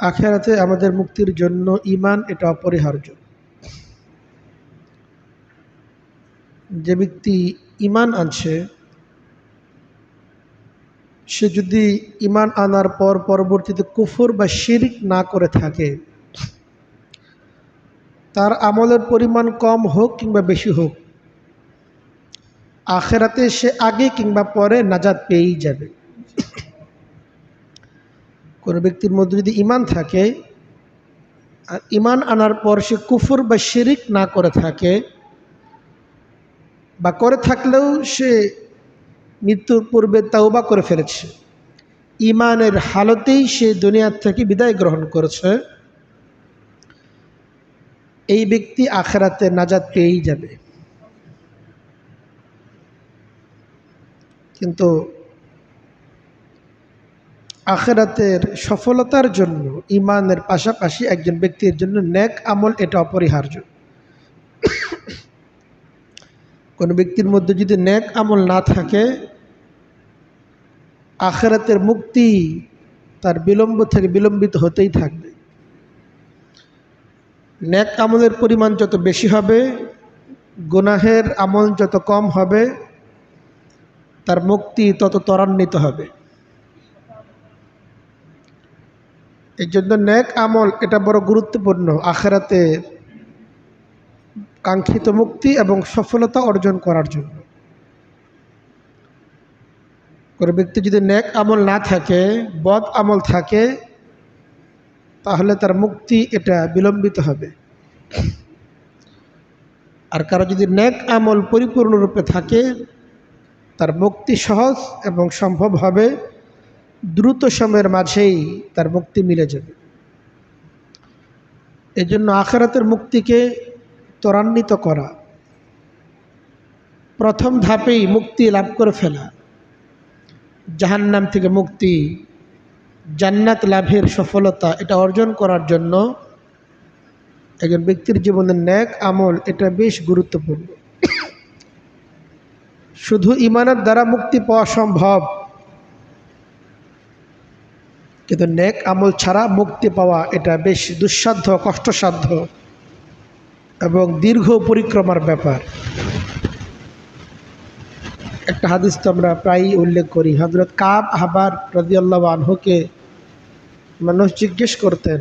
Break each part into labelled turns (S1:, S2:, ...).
S1: আখিরাতে আমাদের মুক্তির জন্য ঈমান এটা অপরিহার্য। যে ব্যক্তি ঈমান আনছে সে যদি ঈমান আনার পর পরবর্তীতে কুফর বা শিরক না করে থাকে, তার আমলের পরিমাণ কম হোক কিংবা বেশি হোক, আখিরাতে সে আগে কিংবা পরে নাজাত পেয়েই যাবে। কোনো ব্যক্তির মধ্যে যদি ঈমান থাকে আর ঈমান আনার পর সে কুফর বা শিরক না করে থাকে, বা করে থাকলেও সে মৃত্যুর পূর্বে তাওবা করে ফেলেছে, ঈমানের হালতেই সে দুনিয়ার থেকে বিদায় গ্রহণ করেছে, এই ব্যক্তি আখিরাতে নাজাত পেয়েই যাবে। কিন্তু আখিরাতের সফলতার জন্য ঈমানের পাশাপাশি একজন ব্যক্তির জন্য নেক আমল এটা অপরিহার্য। কোনো ব্যক্তির মধ্যে যদি নেক আমল না থাকে, আখিরাতের মুক্তি তার বিলম্ব থেকে বিলম্বিত হতেই থাকবে। নেক আমলের পরিমাণ যত বেশি হবে, গুনাহের আমল যত কম হবে, তার মুক্তি তত ত্বরান্বিত হবে। এই জন্য নেক আমল এটা বড় গুরুত্বপূর্ণ আখিরাতের কাঙ্ক্ষিত মুক্তি এবং সফলতা অর্জন করার জন্য। কোনো ব্যক্তি যদি নেক আমল না থাকে, বদ আমল থাকে, তাহলে তার মুক্তি এটা বিলম্বিত হবে। আর কারো যদি নেক আমল পরিপূর্ণরূপে থাকে, তার মুক্তি সহজ এবং সম্ভব হবে, দ্রুত সময়ের মাঝেই তার মুক্তি মিলে যাবে। এই জন্য আখিরাতের মুক্তিকে ত্বরান্বিত করা, প্রথম ধাপেই মুক্তি লাভ করে ফেলা, জাহান্নাম থেকে মুক্তি, জান্নাত লাভের সফলতা এটা অর্জন করার জন্য একজন ব্যক্তির জীবনের নেক আমল এটা বেশ গুরুত্বপূর্ণ। শুধু ঈমানের দ্বারা মুক্তি পাওয়া সম্ভব, কিন্তু নেক আমল ছাড়া মুক্তি পাওয়া এটা বেশ দুঃসাধ্য, কষ্টসাধ্য এবং দীর্ঘ পরিক্রমার ব্যাপার। একটা হাদিস তো আমরা প্রায়ই উল্লেখ করি, হযরত কাব আহবার রাদিয়াল্লাহু আনহুকে মানুষ জিজ্ঞেস করতেন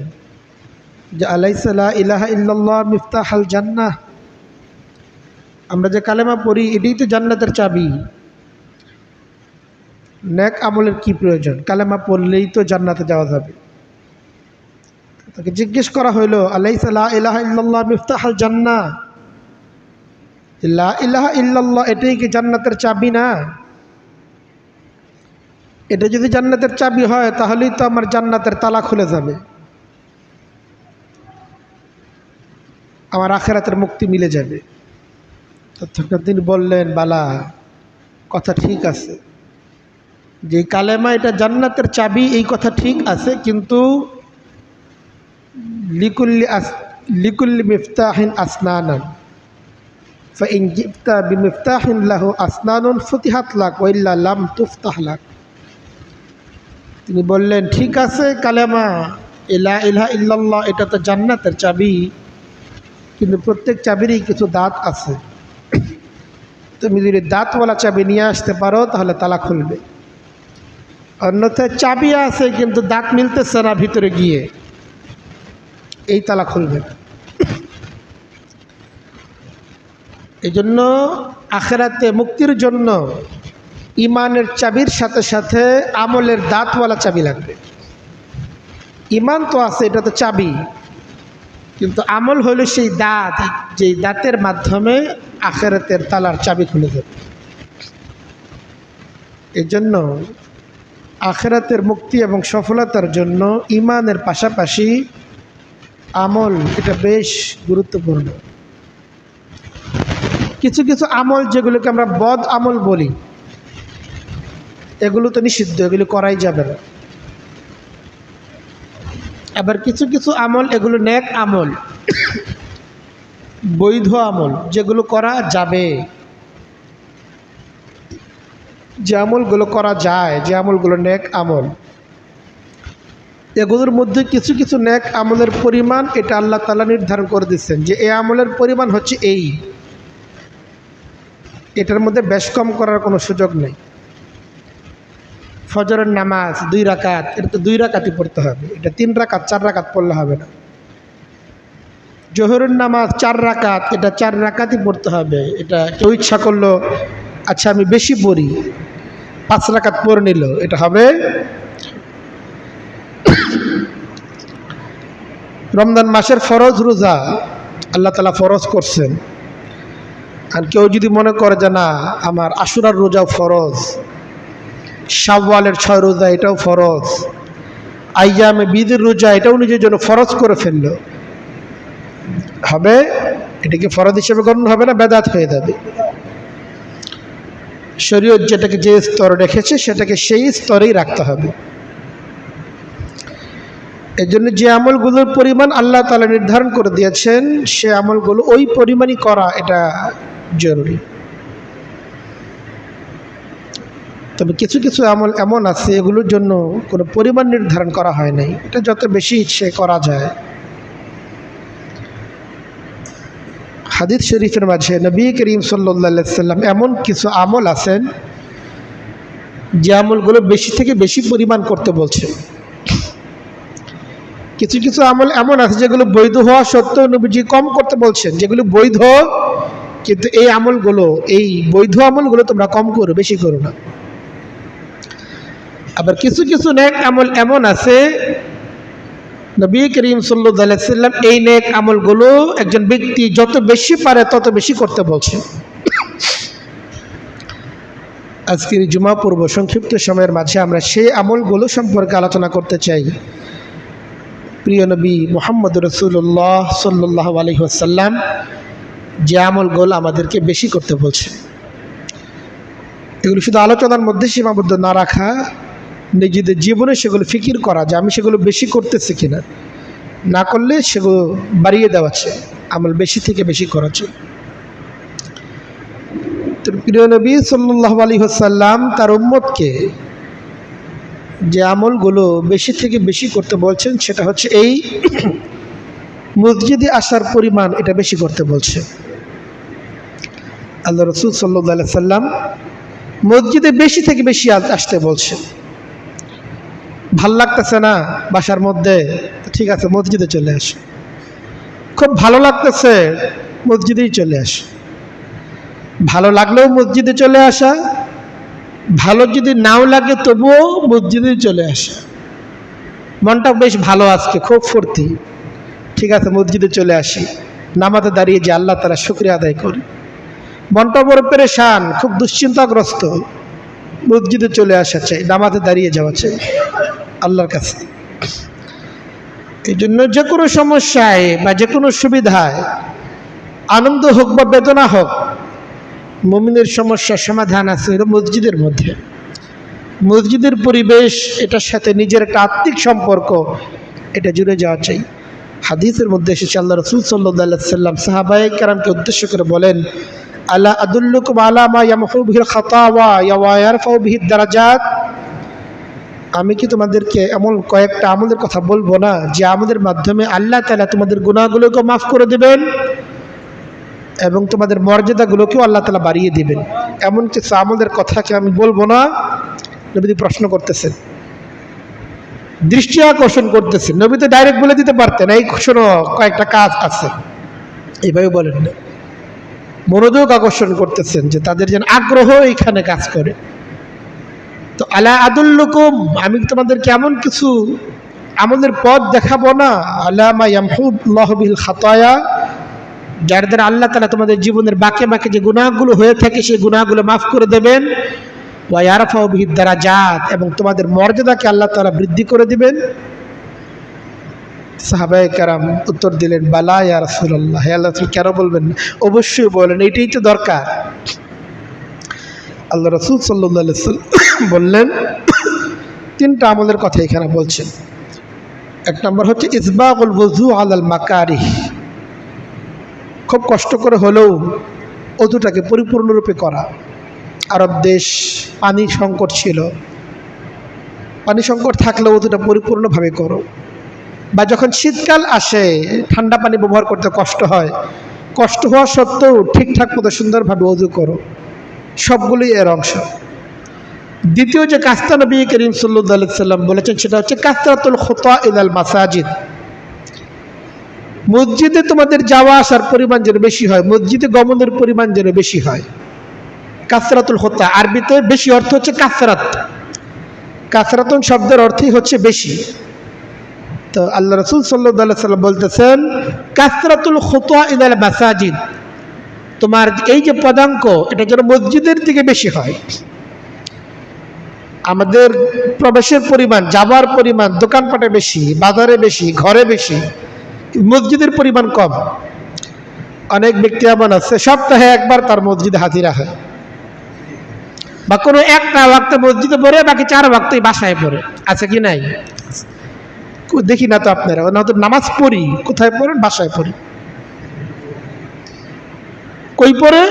S1: যে আলাইসা লা ইলাহা ইল্লাল্লাহ মিফতাহুল জান্নাহ, আমরা যে কালেমা পড়ি এটাই তো জান্নাতের চাবি, নেক আমলের কি প্রয়োজন, কালেমা পড়লেই তো জান্নাতে যাওয়া যাবে। তাকে জিজ্ঞেস করা হইল আলাইসা লা ইলাহা ইল্লাল্লাহ মিফতাহুল জান্নাহ, লা ইলাহা ইল্লাল্লাহ এটাই কি জান্নাতের চাবি না? এটা যদি জান্নাতের চাবি হয় তাহলেই তো আমার জান্নাতের তালা খুলে যাবে, আমার আখিরাতের মুক্তি মিলে যাবে। তখন তিনি বললেন, বালা, কথা ঠিক আছে, যে কালেমা এটা জান্নাতের চাবি এই কথা ঠিক আছে, কিন্তু লিকুল্লি মিফতাহিন আসনানান, ফাইন জিবতা বিমিফতাহিন লাহু আসনানুন ফুতিহাত লাক ওয়া ইল্লা লাম তুফতাহ লাক। তিনি বললেন, ঠিক আছে, কালেমা লা ইলাহা ইল্লাল্লাহ এটা তো জান্নাতের চাবি, কিন্তু প্রত্যেক চাবিরই কিছু দাঁত আছে, তুমি যদি দাঁতওয়ালা চাবি নিয়ে আসতে পারো তাহলে তালা খুলবে, অন্যথায় চাবি আছে কিন্তু দাঁত মিলতেছে না ভিতরে গিয়ে, এই তালা খুলবে না। এই জন্য আখিরাতে মুক্তির জন্য ঈমানের চাবির সাথে সাথে আমলের দাঁতওয়ালা চাবি লাগবে। ঈমান তো আছে, এটা তো চাবি, কিন্তু আমল হলো সেই দাঁত, যেই দাঁতের মাধ্যমে আখিরাতের তালার চাবি খুলে যাবে। এই জন্য আখিরাতের মুক্তি এবং সফলতার জন্য ঈমানের পাশাপাশি আমল এটা বেশ গুরুত্বপূর্ণ। কিছু কিছু আমল যেগুলোকে আমরা বদ আমল বলি, এগুলো তো নিষিদ্ধ, এগুলো করাই যাবে না। আবার কিছু কিছু আমল এগুলো নেক আমল, বৈধ আমল, যেগুলো করা যাবে, যে আমলগুলো করা যায়, যে আমলগুলো নেক আমল, এগুলোর মধ্যে কিছু কিছু নেক আমলের পরিমাণ এটা আল্লাহ তাআলা নির্ধারণ করে দিচ্ছেন যে এই আমলের পরিমাণ হচ্ছে এই, এটার মধ্যে বেশ কম করার কোনো সুযোগ নেই। ফজরের নামাজ 2 রাকাত, এটা তো 2 রাকাতই পড়তে হবে, এটা 3 রাকাত 4 রাকাত পড়লে হবে না। জোহরের নামাজ 4 রাকাত, এটা 4 রাকাতই পড়তে হবে। এটা কেউ ইচ্ছা করলো আচ্ছা আমি বেশি পড়ি 5 রাকাত পড়ে নিল, এটা হবে। রমজান মাসের ফরজ রোজা আল্লাহ তাআলা ফরজ করছেন, আর কেউ যদি মনে করে যে না আমার আশুরার রোজাও ফরজ, শাওয়ালের 6 রোজা এটাও ফরজ, আইয়ামে বিদের রোজা এটাও নিজের জন্য ফরজ করে ফেললো, হবে এটাকে ফরজ হিসেবে গণ্য হবে না, বেদাত হয়ে যাবে। শরীয়ত যেটাকে যে স্তরে রেখেছে সেটাকে সেই স্তরেই রাখতে হবে। এই জন্য যে আমলগুলোর পরিমাণ আল্লাহ তাআলা নির্ধারণ করে দিয়েছেন সে আমলগুলো ওই পরিমাণই করা এটা জরুরি। তবে কিছু কিছু আমল এমন আছে এগুলোর জন্য কোনো পরিমাণ নির্ধারণ করা হয় নাই, এটা যত বেশি ইচ্ছে করা যায়। হাদিস শরীফের মাঝে নবী করিম সাল্লাল্লাহু আলাইহি ওয়াসাল্লাম এমন কিছু আমল আছেন যে আমলগুলো বেশি থেকে বেশি পরিমাণ করতে বলছে। কিছু কিছু আমল এমন আছে যেগুলো বৈধ হওয়া সত্ত্বেও নবীজি কম করতে বলছেন, যেগুলো বৈধ কিন্তু এই আমলগুলো, এই বৈধ আমলগুলো তোমরা কম করো, বেশি করো না। আবার কিছু কিছু নেক আমল এমন আছে নবী করিম সাল্লাল্লাহু আলাইহি ওয়াসাল্লাম এই নেক আমলগুলো একজন ব্যক্তি যত বেশি পারে তত বেশি করতে বলছে। আজকের জুমা পূর্ব সংক্ষিপ্ত সময়ের মাঝে আমরা সেই আমলগুলো সম্পর্কে আলোচনা করতে চাই। প্রিয় নবী মুহাম্মদ রাসূলুল্লাহ সাল্লাল্লাহু আলাইহি ওয়াসাল্লাম যে আমলগুলো আমাদেরকে বেশি করতে বলছে, এগুলো শুধু আলোচনার মধ্যে সীমাবদ্ধ না রাখা, নিজেদের জীবনে সেগুলো ফিকির করা যে আমি সেগুলো বেশি করতেছি কিনা, না করলে সেগুলো বাড়িয়ে দেওয়াচ্ছে, আমল বেশি থেকে বেশি করাচ্ছে। তো প্রিয় নবী সাল্লাল্লাহু আলাইহি ওয়াসাল্লাম তার উম্মতকে যে আমলগুলো বেশি থেকে বেশি করতে বলছেন সেটা হচ্ছে এই মসজিদে আসার পরিমাণ এটা বেশি করতে বলছে। আল্লাহ রাসূল সাল্লাল্লাহু আলাইহি ওয়াসাল্লাম মসজিদে বেশি থেকে বেশি আসতে বলছে। ভাল লাগতেছে না বাসার মধ্যে, ঠিক আছে মসজিদে চলে আসো। খুব ভালো লাগতেছে মসজিদেই চলে আসো। ভালো লাগলেও মসজিদে চলে আসা, ভালো যদি নাও লাগে তবুও মসজিদেই চলে আসা। মনটা বেশ ভালো আজকে, খুব ফুর্তি, ঠিক আছে মসজিদে চলে আসি, নামাজে দাঁড়িয়ে যে আল্লাহ তাআলা শুকরিয়া আদায় করি। মনটা বড় পেরেশান, খুব দুশ্চিন্তাগ্রস্ত, মসজিদে চলে আসা চাই, নামাজে দাঁড়িয়ে যাওয়া চাই আল্লাহর কাছে। এই জন্য যে কোনো সমস্যায় বা যে কোনো সুবিধায়, আনন্দ হোক বা বেদনা হোক, মুমিনের সমস্যার সমাধান আছে মসজিদের মধ্যে। মসজিদের পরিবেশ, এটার সাথে নিজের একটা আত্মিক সম্পর্ক এটা জুড়ে যাওয়া চাই। হাদিসের মধ্যে এসেছে আল্লাহ রাসূল সাল্লাল্লাহু আলাইহি ওয়াসাল্লাম সাহাবায়ে কেরামকে উদ্দেশ্য করে বলেন, আলা আদুল্লুকুম আলা মা ইয়ামহু বিহিল খাতাওয়া ওয়া ইয়ারফাউ বিহিদ দারাজাত। আমি কি তোমাদেরকে এমন কয়েকটা আমলের কথা বলবো না যে আমাদের মাধ্যমে আল্লাহ তাআলা তোমাদের গুনাহগুলোকে মাফ করে দেবেন এবং তোমাদের মর্যাদাগুলোকেও আল্লাহ তাআলা বাড়িয়ে দিবেন? এমন কিছু আমলের কথা কি আমি বলবো না? নবী প্রশ্ন করতেছেন, দৃষ্টি আকর্ষণ করতেছেন। নবী তো ডাইরেক্ট বলে দিতে পারতেন এই শোনো কয়েকটা কাজ আছে, এইভাবে বলেন না। মনোযোগ আকর্ষণ করতেছেন যে তাদের যেন আগ্রহ এখানে কাজ করে। তো আলা আদুল্লুকুম, আমি তোমাদেরকে এমন কিছু আমাদের পথ দেখাবো না, আলা মা ইয়ামহুল্লাহু বিল খাতায়া, যার দ্বারা আল্লাহ তাআলা তোমাদের জীবনের বাঁকে বাঁকে যে গুনাহগুলো হয়ে থাকে সেই গুনাহগুলো মাফ করে দেবেন, ওয়া ইয়ারফাউ বিহিদ দারাজাত, এবং তোমাদের মর্যাদাকে আল্লাহ তাআলা বৃদ্ধি করে দিবেন। সাহাবায়ে কেরাম উত্তর দিলেন, বালা ইয়া রাসূলুল্লাহ, হে আল্লাহর রাসূল কেন বলবেন না, অবশ্যই বলেন, এটাই তো দরকার। আল্লাহ রাসূল সাল্লাল্লাহু আলাইহি ওয়াসাল্লাম বললেন, 3টা আমলের কথা এখানে বলছেন। 1 নম্বর হচ্ছে ইসবাগুল ওযু আলাল মাকারিহ, খুব কষ্ট করে হলেও অজুটাকে পরিপূর্ণরূপে করা। আরব দেশ, পানির সংকট ছিল, পানি সংকট থাকলে অজুটা পরিপূর্ণভাবে করো। বা যখন শীতকাল আসে ঠান্ডা পানি ব্যবহার করতে কষ্ট হয়, কষ্ট হওয়া সত্ত্বেও ঠিকঠাক মতো সুন্দরভাবে অজু করো। সবগুলোই এর অংশ। দ্বিতীয় যে কাজটা নবী করিম সাল্লাল্লাহু আলাইহি সাল্লাম বলেছেন সেটা হচ্ছে কাসরাতুল খুতা ইলাল মাসাজিদ। মসজিদে তোমাদের যাওয়া আসার পরিমাণ যেন বেশি হয়, মসজিদে গমনের পরিমাণ যেন বেশি হয়। কাসরাতুল খুতা আরবিতে বেশি অর্থ হচ্ছে কাসরাত। কাসরাতুন শব্দের অর্থই হচ্ছে বেশি। তো আল্লাহ রাসূল সাল্লাল্লাহু আলাইহি সাল্লাম বলতেছেন কাসরাতুল খুতা ইলাল মাসাজিদ, তোমার এই যে পদাঙ্ক এটা যেন মসজিদের দিকে বেশি হয়। আমাদের প্রবেশের পরিমাণ, যাবার পরিমাণ দোকানপাটে বেশি, বাজারে বেশি, ঘরে বেশি, মসজিদের পরিমাণ কম। অনেক ব্যক্তি এমন আছে সপ্তাহে একবার তার মসজিদে হাজিরা হয়, বা কোনো একটা ওয়াক্তে মসজিদে পড়ে, বাকি 4 ওয়াক্তেই বাসায় পড়ে। আছে কি নাই? দেখি না তো আপনারা, হয়তো নামাজ পড়ি, কোথায় পড়েন? বাসায় পড়ি। কই পড়ে?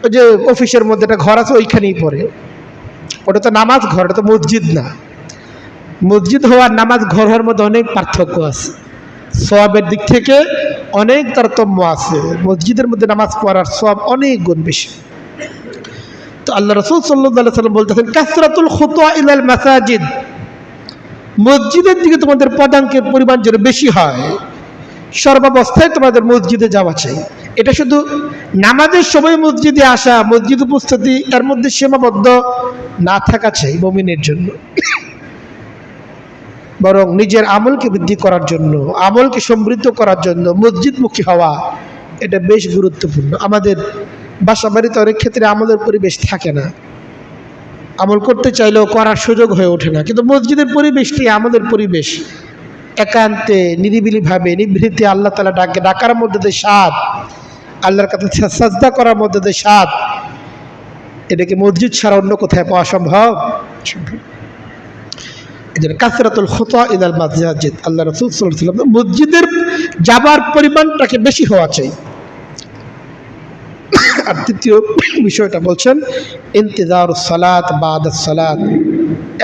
S1: ওই যে অফিসের মধ্যে একটা ঘর আছে ওইখানেই পড়ে। ওটা তো নামাজ ঘর, ওটা তো মসজিদ না। মসজিদ হওয়ার নামাজ ঘর হওয়ার মধ্যে অনেক পার্থক্য আছে, সওয়াবের দিক থেকে অনেক তারতম্য আছে। মসজিদের মধ্যে নামাজ পড়ার সওয়াব অনেক গুণ বেশি। তো আল্লাহ রাসূল সাল্লাল্লাহু আলাইহি সাল্লাম বলতেছেন কাসরাতুল খুতা ইলাল মাসাজিদ, মসজিদের দিকে তোমাদের পদাঙ্কের পরিমাণ যেন বেশি হয়। সর্বাবস্থায় তোমাদের মসজিদে যাওয়া চাই। এটা শুধু নামাজের সময় মসজিদে আসা, মসজিদ উপস্থিতি এর মধ্যে সীমাবদ্ধ না থাকা চাই মুমিনের জন্য, বরং নিজের আমলকে বৃদ্ধি করার জন্য, আমলকে সমৃদ্ধ করার জন্য মসজিদমুখী হওয়া এটা বেশ গুরুত্বপূর্ণ। আমাদের বাসা বাড়িতে অনেক ক্ষেত্রে আমলের পরিবেশ থাকে না, আমল করতে চাইলেও করার সুযোগ হয়ে ওঠে না। কিন্তু মসজিদের পরিবেশটি আমাদের পরিবেশ, একান্তে নিরিবিলিভাবে নিভৃতে আল্লাহ তাআলা ডাকার মধ্যে যে স্বাদ, আল্লাহর কাছে সাজদা করার মধ্যে যে স্বাদ, এটাকে মসজিদ ছাড়া অন্য কোথায় পাওয়া সম্ভব? এজন্য কাসরাতুল খুতা ইলাল মাসাজিদ, আল্লাহ রাসূল সাল্লাল্লাহু আলাইহি ওয়াসাল্লাম মসজিদের যাবার পরিমাণটাকে বেশি হওয়া চাই। আর তৃতীয় বিষয়টা বলছেন ইন্তিজারুস সালাত বাদাস সালাত,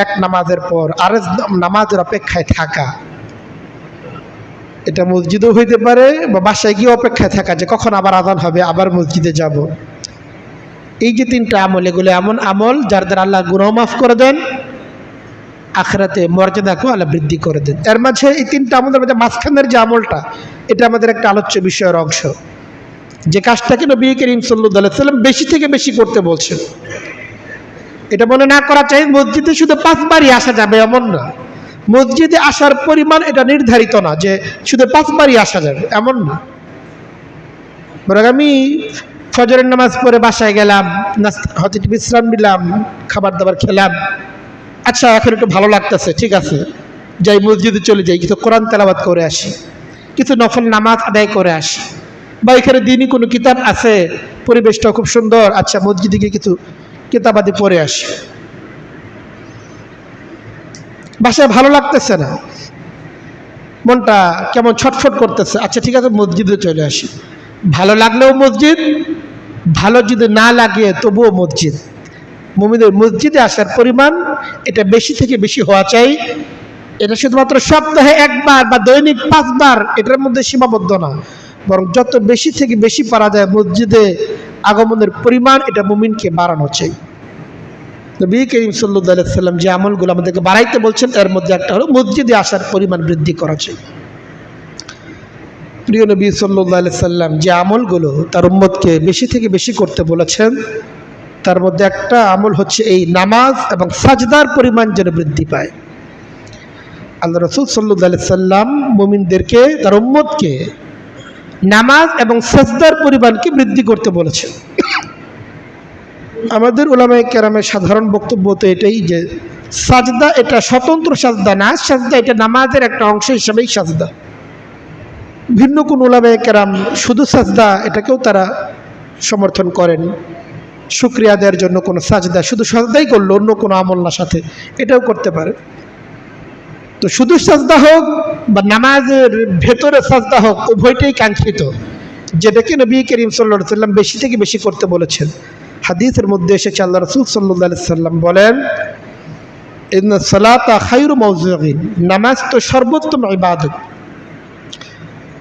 S1: এক নামাজের পর আরেক নামাজের অপেক্ষায় থাকা। এটা মসজিদও হইতে পারে বা বাসায় গিয়ে অপেক্ষায় থাকা যে কখন আবার আযান হবে, আবার মসজিদে যাব। এই যে 3টা আমল, এগুলো এমন আমল যার দ্বারা আল্লাহ গুনাহ মাফ করে দেন, আখিরাতে মর্যাদাকেও আল্লাহ বৃদ্ধি করে দেন। এর মাঝে এই 3টা আমলের মধ্যে মাঝখানের যে আমলটা, এটা আমাদের একটা আলোচ্য বিষয়ের অংশ, যে কাজটাকে নবী করিম সাল্লাল্লাহু আলাইহি সাল্লাম বেশি থেকে বেশি করতে বলছেন। এটা মনে না করা চাই মসজিদে শুধু 5 বারই আসা যাবে এমন না, মসজিদে আসার পরিমাণ এটা নির্ধারিত না যে শুধু 5 বারই আসা যাবে এমন না। বরং আমি ফজরের নামাজ পড়ে বাসায় গেলাম, হয়তো একটু বিশ্রাম নিলাম, খাবার দাবার খেলাম, আচ্ছা এখন একটু ভালো লাগতেছে, ঠিক আছে যাই মসজিদে চলে যাই, কিছু কোরআন তেলাওয়াত করে আসি, কিছু নফল নামাজ আদায় করে আসি, বা এখানে দিনই কোনো কিতাব আছে, পরিবেশটাও খুব সুন্দর, আচ্ছা মসজিদে গিয়ে কিছু কিতাবাদি পড়ে আসি। বাসায় ভালো লাগতেছে না, মনটা কেমন ছটফট করতেছে, আচ্ছা ঠিক আছে মসজিদে চলে আসি। ভালো লাগলেও মসজিদ, ভালো যদি না লাগে তবুও মসজিদ। মুমিনের মসজিদে আসার পরিমাণ এটা বেশি থেকে বেশি হওয়া চাই। এটা শুধুমাত্র সপ্তাহে 1 বার বা দৈনিক 5 বার এটার মধ্যে সীমাবদ্ধ না, বরং যত বেশি থেকে বেশি পারা যায় মসজিদে আগমনের পরিমাণ এটা মুমিনকে বাড়ানো চাই। নবী করিম সাল্লাল্লাহু আলাইহি সাল্লাম যে আমলগুলো আমাদেরকে বাড়াইতে বলছেন এর মধ্যে একটা হলো মসজিদে আসার পরিমাণ বৃদ্ধি করা চাই। প্রিয় নবী সাল্লাল্লাহু আলাইহি সাল্লাম যে আমলগুলো তার উম্মতকে বেশি থেকে বেশি করতে বলেছেন তার মধ্যে একটা আমল হচ্ছে এই নামাজ এবং সাজদার পরিমাণ যেন বৃদ্ধি পায়। আল্লাহ রাসূল সাল্লাল্লাহু আলাইহি সাল্লাম মুমিনদেরকে, তার উম্মতকে নামাজ এবং সাজদার পরিমাণকে বৃদ্ধি করতে বলেছেন। আমাদের উলামায়ে কেরামের সাধারণ বক্তব্য তো এটাই যে সাজদা এটা স্বতন্ত্র সাজদা না, সাজদা এটা নামাজের একটা অংশ হিসেবেই সাজদা। ভিন্ন কোন উলামায়ে কেরাম শুধু সাজদা এটাকেও তারা সমর্থন করেন, শুকরিয়া দেওয়ার জন্য কোনো সাজদা, শুধু সাজদাই করলো অন্য কোনো আমল না সাথে, এটাও করতে পারে। তো শুধু সাজদা হোক বা নামাজের ভেতরে সাজদা হোক, উভয়টাই কাঙ্ক্ষিত, যেটাকে নবী করিম সাল্লাল্লাহু আলাইহি সাল্লাম বেশি থেকে বেশি করতে বলেছেন। হাদিসের মধ্যে এসেছে আল্লাহ রাসূল সাল্লাল্লাহু আলাইহি সাল্লাম বলেন ইন্না সালাতা খায়রু মাওযুইন, নামাজ তো সর্বোত্তম ইবাদত।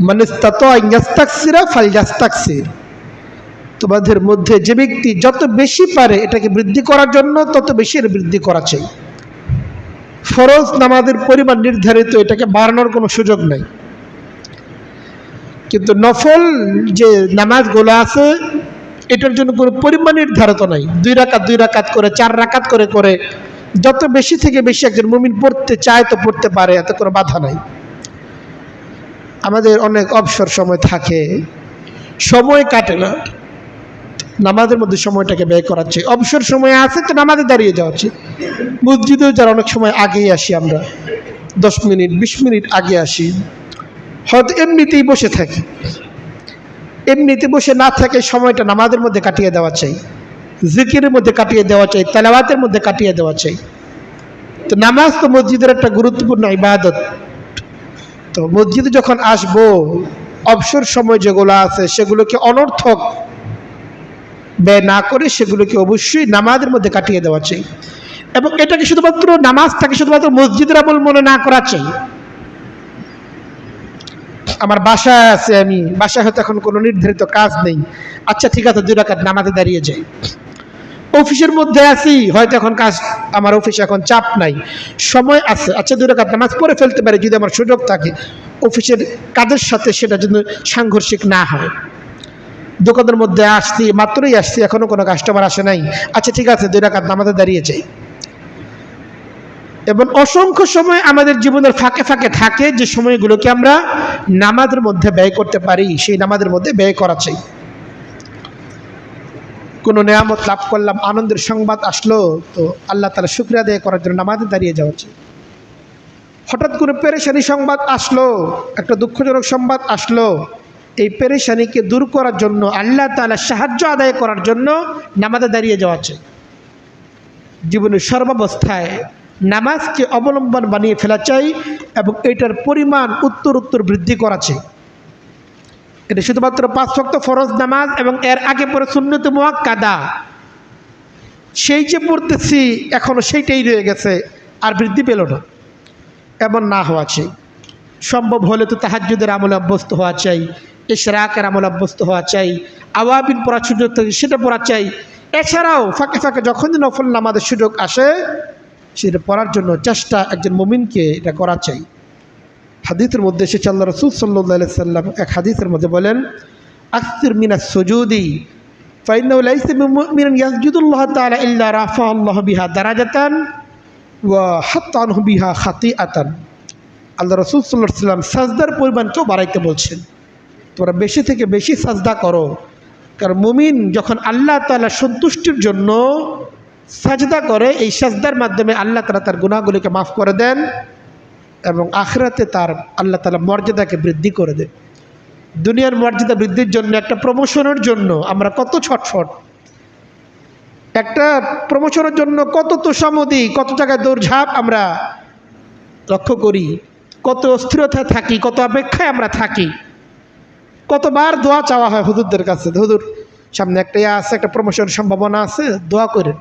S1: মান ইসতাতা আন ইস্তাকসিরা ফালইস্তাকসির, তোমাদের মধ্যে যে ব্যক্তি যত বেশি পারে এটাকে বৃদ্ধি করার জন্য তত বেশি এর বৃদ্ধি করা চাই। ফরজ নামাজের পরিমাণ নির্ধারিত, এটাকে বাড়ানোর কোনো সুযোগ নাই। কিন্তু নফল যে নামাজগুলো আছে এটার জন্য কোনো পরিমাণ নির্ধারিত নাই। 2 রাকাত 2 রাকাত করে 4 রাকাত করে করে যত বেশি থেকে বেশি একজন মুমিন পড়তে চায় তো পড়তে পারে, এতে কোনো বাধা নাই। আমাদের অনেক অবসর সময় থাকে, সময় কাটে না, নামাজের মধ্যে সময়টাকে ব্যয় করাচ্ছে। অবসর সময় আছে তো নামাজে দাঁড়িয়ে যাওয়াচ্ছে। মসজিদেও যারা অনেক সময় আগেই আসি, আমরা 10 মিনিট 20 মিনিট আগে আসি, হয়তো এমনিতেই বসে থাকি। এমনিতে বসে না থাকে সময়টা নামাজের মধ্যে কাটিয়ে দেওয়া চাই, জিকিরের মধ্যে কাটিয়ে দেওয়া চাই, তেলাওয়াতের মধ্যে কাটিয়ে দেওয়া চাই। তো নামাজ তো মসজিদের একটা গুরুত্বপূর্ণ ইবাদত। তো মসজিদে যখন আসবো, অবসর সময় যেগুলো আছে সেগুলোকে অনর্থক ব্যয় না করে সেগুলোকে অবশ্যই নামাজের মধ্যে কাটিয়ে দেওয়া চাই। এবং এটাকে শুধুমাত্র নামাজটাকে শুধুমাত্র মসজিদের আমল মনে না করা চাই। আমার বাসায় আছে, আমি বাসায় হয়তো এখন কোনো নির্ধারিত কাজ নেই, আচ্ছা ঠিক আছে 2 রাকাত নামাজে দাঁড়িয়ে যাই। অফিসের মধ্যে আছি, হয়তো এখন কাজ, আমার অফিসে এখন চাপ নাই, সময় আছে, আচ্ছা 2 রাকাত নামাজ পড়ে ফেলতে পারি যদি আমার সুযোগ থাকে, অফিসের কাজের সাথে সেটা যেন সাংঘর্ষিক না হয়। দোকানের মধ্যে আসছি, মাত্রই আসছি, এখনো কোনো কাস্টমার আসে নাই, আচ্ছা ঠিক আছে 2 রাকাত নামাজে দাঁড়িয়ে যাই। এবং অসংখ্য সময় আমাদের জীবনের ফাঁকে ফাঁকে থাকে যে সময়গুলোকে আমরা নামাজের মধ্যে ব্যয় করতে পারি, সেই নামাজের মধ্যে ব্যয় করা চাই। কোনো নেয়ামত লাভ করলাম, আনন্দের সংবাদ আসলো, তো আল্লাহ তাআলা শুকরিয়া আদায় করার জন্য নামাজে দাঁড়িয়ে যাওয়া চাই। হঠাৎ কোনো পেরেশানি সংবাদ আসলো, একটা দুঃখজনক সংবাদ আসলো, এই পেরেশানিকে দূর করার জন্য, আল্লাহ তাআলা সাহায্য আদায় করার জন্য নামাজে দাঁড়িয়ে যাওয়া চাই। জীবনের সর্বাবস্থায় নামাজকে অবলম্বন বানিয়ে ফেলা চাই এবং এটার পরিমাণ উত্তর বৃদ্ধি করা চাই। এটা শুধুমাত্র 5 ওয়াক্ত ফরজ নামাজ এবং এর আগে পরে সুন্নত মুআক্কাদা, সেই যে পড়তেছি এখনো সেইটাই রয়ে গেছে, আর বৃদ্ধি পেল না, এমন না হওয়া চাই। সম্ভব হলে তো তাহাজ্জুদের আমলে অভ্যস্ত হওয়া চাই, ইশরাকের আমলে অভ্যস্ত হওয়া চাই, আওয়াবিন পড়ার সুযোগ থাকে সেটা পড়া চাই। এছাড়াও ফাঁকে ফাঁকে যখন নফল নামাজের সুযোগ আসে সেটা পড়ার জন্য চেষ্টা একজন মুমিনকে এটা করা চাই। হাদিসের মধ্যে এসেছে, আল্লাহ রাসূল সাল্লাল্লাহু আলাইহি সাল্লাম এক হাদিসের মধ্যে বলেন, আকসির মিনাস সুজুদি ফাইন্নাহু লাইসা মিন ইয়াসজুদুল্লাহ তাআলা ইল্লা রাফাআল্লাহু বিহা দারাজাতান ওয়া হাত্তা আনহু বিহা খাতিআতান। আল্লাহ রাসূল সাল্লাল্লাহু আলাইহি সাল্লাম সাজদার পরিমাণ কেউ বাড়াইতে বলছেন, তোমরা বেশি থেকে বেশি সাজদা করো। কারণ মুমিন যখন আল্লাহ তাআলা সন্তুষ্টির জন্য সাজদা করে, এই সাজদার মাধ্যমে আল্লাহ তাআলা তার গুনাহগুলিকে মাফ করে দেন এবং আখিরাতে তার আল্লাহ তাআলা মর্যাদাকে বৃদ্ধি করে দেন। দুনিয়ার মর্যাদা বৃদ্ধির জন্য, একটা প্রমোশনের জন্য আমরা কত ছটফট, একটা প্রমোশনের জন্য কত তোষামদি, কত জায়গায় দৌড়ঝাঁপ আমরা লক্ষ্য করি, কত অস্থিরতায় থাকি, কত অপেক্ষায় আমরা থাকি, কতবার দোয়া চাওয়া হয় হুজুরদের কাছে, হুজুর সামনে একটা আছে, একটা প্রমোশনের সম্ভাবনা আছে, দোয়া করেন।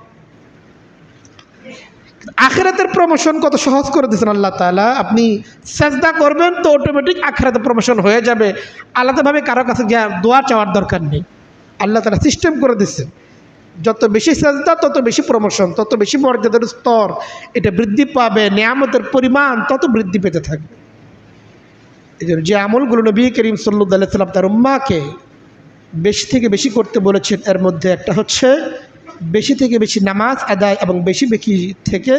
S1: আখিরাতের প্রমোশন কত সহজ করে দিয়েছেন আল্লাহ তাআলা। আপনি সাজদা করবেন তো অটোমেটিক আখিরাতে প্রমোশন হয়ে যাবে, আলাদাভাবে কারো কাছে গিয়ে দোয়া চাওয়ার দরকার নেই। আল্লাহ তাআলা সিস্টেম করে দিচ্ছেন, যত বেশি সাজদা তত বেশি প্রমোশন, তত বেশি মর্যাদার স্তর এটা বৃদ্ধি পাবে, নেয়ামতের পরিমাণ তত বৃদ্ধি পেতে থাকবে। এই জন্য যে আমলগুলো নবী করিম সাল্লাল্লাহু আলাইহি সাল্লাম তার উম্মাহকে বেশি থেকে বেশি করতে বলেছেন, এর মধ্যে একটা হচ্ছে বেশি থেকে বেশি নামাজ আদায় এবং বেশি বেশি থেকে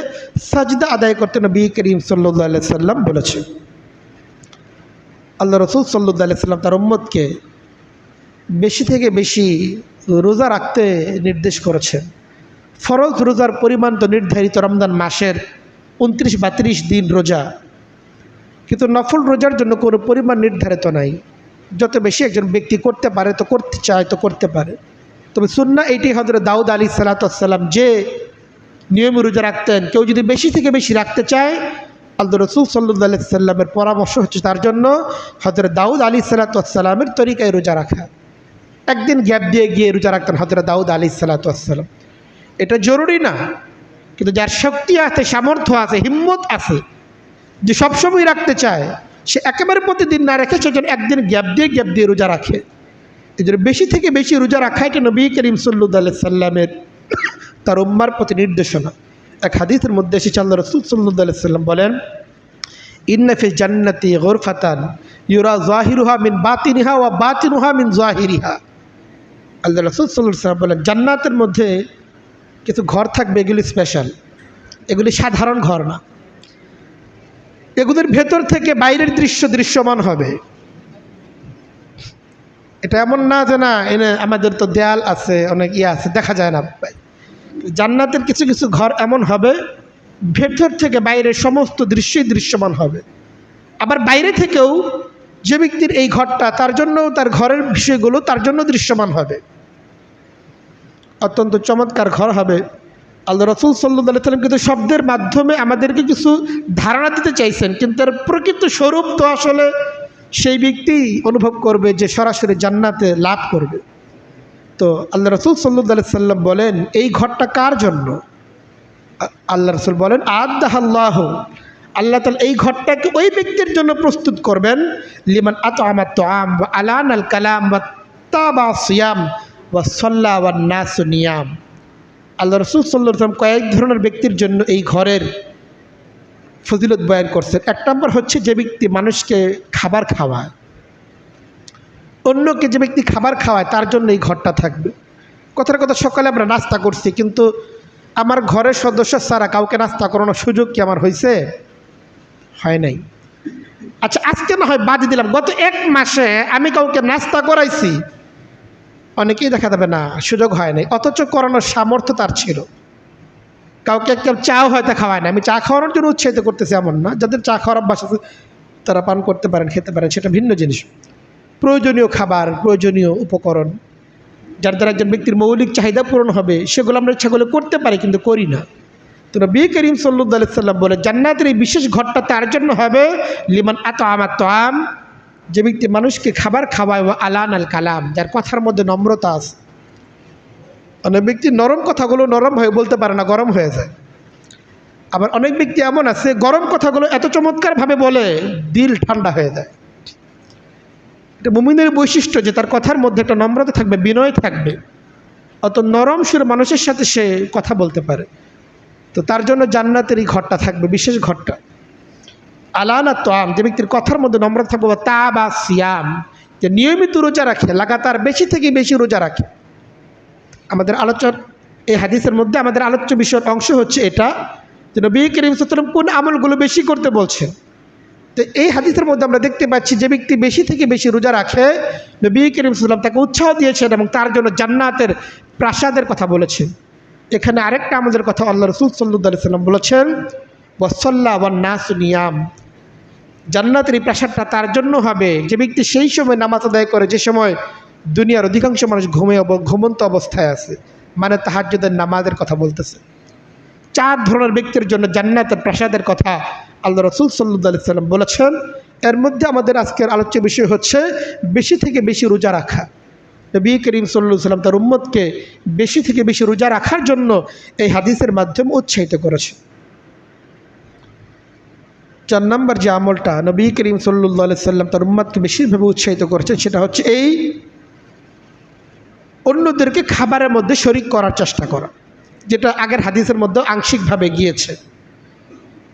S1: সাজদা আদায় করতে নবী করিম সাল্লাল্লাহু আলাইহি সাল্লাম বলেছেন। আল্লাহ রাসূল সাল্লাল্লাহু আলাইহি সাল্লাম তার উম্মতকে বেশি থেকে বেশি রোজা রাখতে নির্দেশ করেছেন। ফরজ রোজার পরিমাণ তো নির্ধারিত, রমজান মাসের 29 বা 30 দিন রোজা, কিন্তু নফল রোজার জন্য কোনো পরিমাণ নির্ধারিত নাই। যত বেশি একজন ব্যক্তি করতে পারে, তো করতে চায় তো করতে পারে। তবে সুন্নাহ এইটি, হযরত দাউদ আলাইহিসসালাতু ওয়াসসালাম যে নিয়মে রোজা রাখতেন, কেউ যদি বেশি থেকে বেশি রাখতে চায়, আল্লাহ রাসূল সাল্লাল্লাহু আলাইহি সাল্লামের পরামর্শ হচ্ছে তার জন্য হযরত দাউদ আলাইহিসসালাতু ওয়াসসালামের তরিকায় রোজা রাখা। একদিন গ্যাপ দিয়ে গিয়ে রোজা রাখতেন হযরত দাউদ আলাইহিসসালাতু ওয়াসসালাম। এটা জরুরি না, কিন্তু যার শক্তি আছে, সামর্থ্য আছে, হিম্মত আছে, যে সবসময় রাখতে চায়, সে একেবারে প্রতিদিন না রেখে সেজন একদিন গ্যাপ দিয়ে রোজা রাখে। এই জন্য বেশি থেকে বেশি রোজা রাখা এটা নবী করিম সাল্লাল্লাহু আলাইহি সাল্লামের তার উম্মার প্রতি নির্দেশনা। এক হাদিসের মধ্যে এসেছে আল্লাহ রাসূল সাল্লাল্লাহু আলাইহি সাল্লাম বলেন, ইন্না ফি জান্নাতি গুরফাতান ইউরা যাহিরুহা মিন বাতিনিহা ওয়া বাতিনুহা মিন যাহিরিহা। আল্লাহ রাসূল সাল্লাল্লাহু আলাইহি সাল্লাম বলেন, জান্নাতের মধ্যে কিছু ঘর থাকবে, এগুলি স্পেশাল, এগুলি সাধারণ ঘর না। এগুলোর ভেতর থেকে বাইরের দৃশ্য দৃশ্যমান হবে। এটা এমন না যে না এনে আমাদের তো দেয়াল আছে, অনেক আছে, দেখা যায় না। জান্নাতের কিছু কিছু ঘর এমন হবে, ভেতর থেকে বাইরের সমস্ত দৃশ্যই দৃশ্যমান হবে। আবার বাইরে থেকেও যে ব্যক্তির এই ঘরটা, তার জন্য তার ঘরের বিষয়গুলো তার জন্য দৃশ্যমান হবে। অত্যন্ত চমৎকার ঘর হবে। আল্লাহ রাসূল সাল্লাল্লাহু আলাইহি সাল্লাম কিন্তু শব্দের মাধ্যমে আমাদেরকে কিছু ধারণা দিতে চাইছেন, কিন্তু এর প্রকৃত স্বরূপ তো আসলে সেই ব্যক্তি অনুভব করবে যে সরাসরি জান্নাতে লাভ করবে। তো আল্লাহ রাসূল সাল্লাল্লাহু আলাইহি সাল্লাম বলেন, এই ঘরটা কার জন্য? আল্লাহ রাসূল বলেন, আদাল্লাহু, আল্লাহ তাআলা এই ঘরটাকে ওই ব্যক্তির জন্য প্রস্তুত করবেন, লিমান আতআমা তুআম ওয়া আলানাল কালাম ওয়া তাবা সিয়াম ওয়া সাল্লা ওয়ান নাসু নিয়াম। আল্লাহ রাসূল সাল্লাল্লাহু আলাইহি ওয়াসাল্লাম কয়েক ধরনের ব্যক্তির জন্য এই ঘরের ফজিলত বয়ান করছেন। এক নম্বর হচ্ছে যে ব্যক্তি মানুষকে খাবার খাওয়ায়, অন্যকে যে ব্যক্তি খাবার খাওয়ায় তার জন্য এই ঘরটা থাকবে। কথার কথা, সকালে আমরা নাস্তা করছি, কিন্তু আমার ঘরের সদস্য ছাড়া কাউকে নাস্তা করানোর সুযোগ কি আমার হয়েছে? হয় নাই। আচ্ছা, আজকে না হয় বাদ দিলাম, গত এক মাসে আমি কাউকে নাস্তা করাইছি, অনেকেই দেখা যাবে না সুযোগ হয় নাই, অথচ করানোর সামর্থ্য তার ছিল। কাউকে একটা চাও হয়তো খাওয়ায় না, আমি চা খাওয়ানোর জন্য উৎসাহিত করতেছি এমন না। যাদের চা খাওয়ার অভ্যাস আছে তারা পান করতে পারেন, খেতে পারেন, সেটা ভিন্ন জিনিস। প্রয়োজনীয় খাবার, প্রয়োজনীয় উপকরণ, যার দ্বারা একজন ব্যক্তির মৌলিক চাহিদা পূরণ হবে, সেগুলো আমরা ইচ্ছা করলে করতে পারি, কিন্তু করি না। তো নবী করিম সাল্লাল্লাহু আলাইহি সাল্লাম বলে, জান্নাতের এই বিশেষ ঘরটা তার জন্য হবে, লিমান আতআমা তুআম, যে ব্যক্তি মানুষকে খাবার খাওয়ায়, ও আলানাল কালাম, যার কথার মধ্যে নম্রতা আছে। অনেক ব্যক্তি নরম কথাগুলো নরম হয়ে বলতে পারে না, গরম হয়ে যায়। আবার অনেক ব্যক্তি এমন আছে, গরম কথাগুলো এত চমৎকারভাবে বলে দিল ঠান্ডা হয়ে যায়। এটা মুমিনের বৈশিষ্ট্য যে তার কথার মধ্যে একটা নম্রতা থাকবে, বিনয় থাকবে, অত নরম সুর মানুষের সাথে সে কথা বলতে পারে। তো তার জন্য জান্নাতের এই ঘরটা থাকবে, বিশেষ ঘরটা। আলানা তোয়াম, যে ব্যক্তির কথার মধ্যে নম্রতা থাকবে, তা বা সিয়াম, যে নিয়মিত রোজা রাখে, লাগাতার বেশি থেকে বেশি রোজা রাখে। আমাদের আলোচনা এই হাদিসের মধ্যে আমাদের আলোচ্য বিষয়ের অংশ হচ্ছে এটা, যে নবী করিম সাল্লাল্লাহু আলাইহি ওয়াসাল্লাম কোন আমলগুলো বেশি করতে বলছেন। তো এই হাদিসের মধ্যে আমরা দেখতে পাচ্ছি যে ব্যক্তি বেশি থেকে বেশি রোজা রাখে, নবী করিম সাল্লাল্লাহু আলাইহি ওয়াসাল্লাম তাকে উৎসাহ দিয়েছেন এবং তার জন্য জান্নাতের প্রাসাদের কথা বলেছেন। এখানে আরেকটা আমাদের কথা আল্লাহ রাসূল সাল্লাল্লাহু আলাইহি ওয়াসাল্লাম বলেছেন, ওয়াসাল্লা ওয়ান নাসু নিয়াম, জান্নাতের এই প্রাসাদটা তার জন্য হবে যে ব্যক্তি সেই সময় নামাজ আদায় করে যে সময় দুনিয়ার অধিকাংশ মানুষ ঘুমন্ত অবস্থায় আছে, মানে তাহাজ্জুদের নামাজের কথা বলতেছে। 4 ধরনের ব্যক্তির জন্য জান্নাতের প্রাসাদের কথা আল্লাহ রাসূল সাল্লাল্লাহু আলাইহি ওয়াসাল্লাম বলেছেন। এর মধ্যে আমাদের আজকের আলোচ্য বিষয় হচ্ছে বেশি থেকে বেশি রোজা রাখা। নবী করিম সাল্লাল্লাহু আলাইহি ওয়াসাল্লাম তার উম্মতকে বেশি থেকে বেশি রোজা রাখার জন্য এই হাদিসের মাধ্যমে উৎসাহিত করেছে। 4 নম্বর যে আমলটা নবী করিম সাল্লাল্লাহু আলাইহি ওয়াসাল্লাম তার উম্মতকে বেশিরভাবে উৎসাহিত করেছেন, সেটা হচ্ছে এই অন্যদেরকে খাবারের মধ্যে শরিক করার চেষ্টা করা, যেটা আগের হাদিসের মধ্যে আংশিকভাবে গিয়েছে।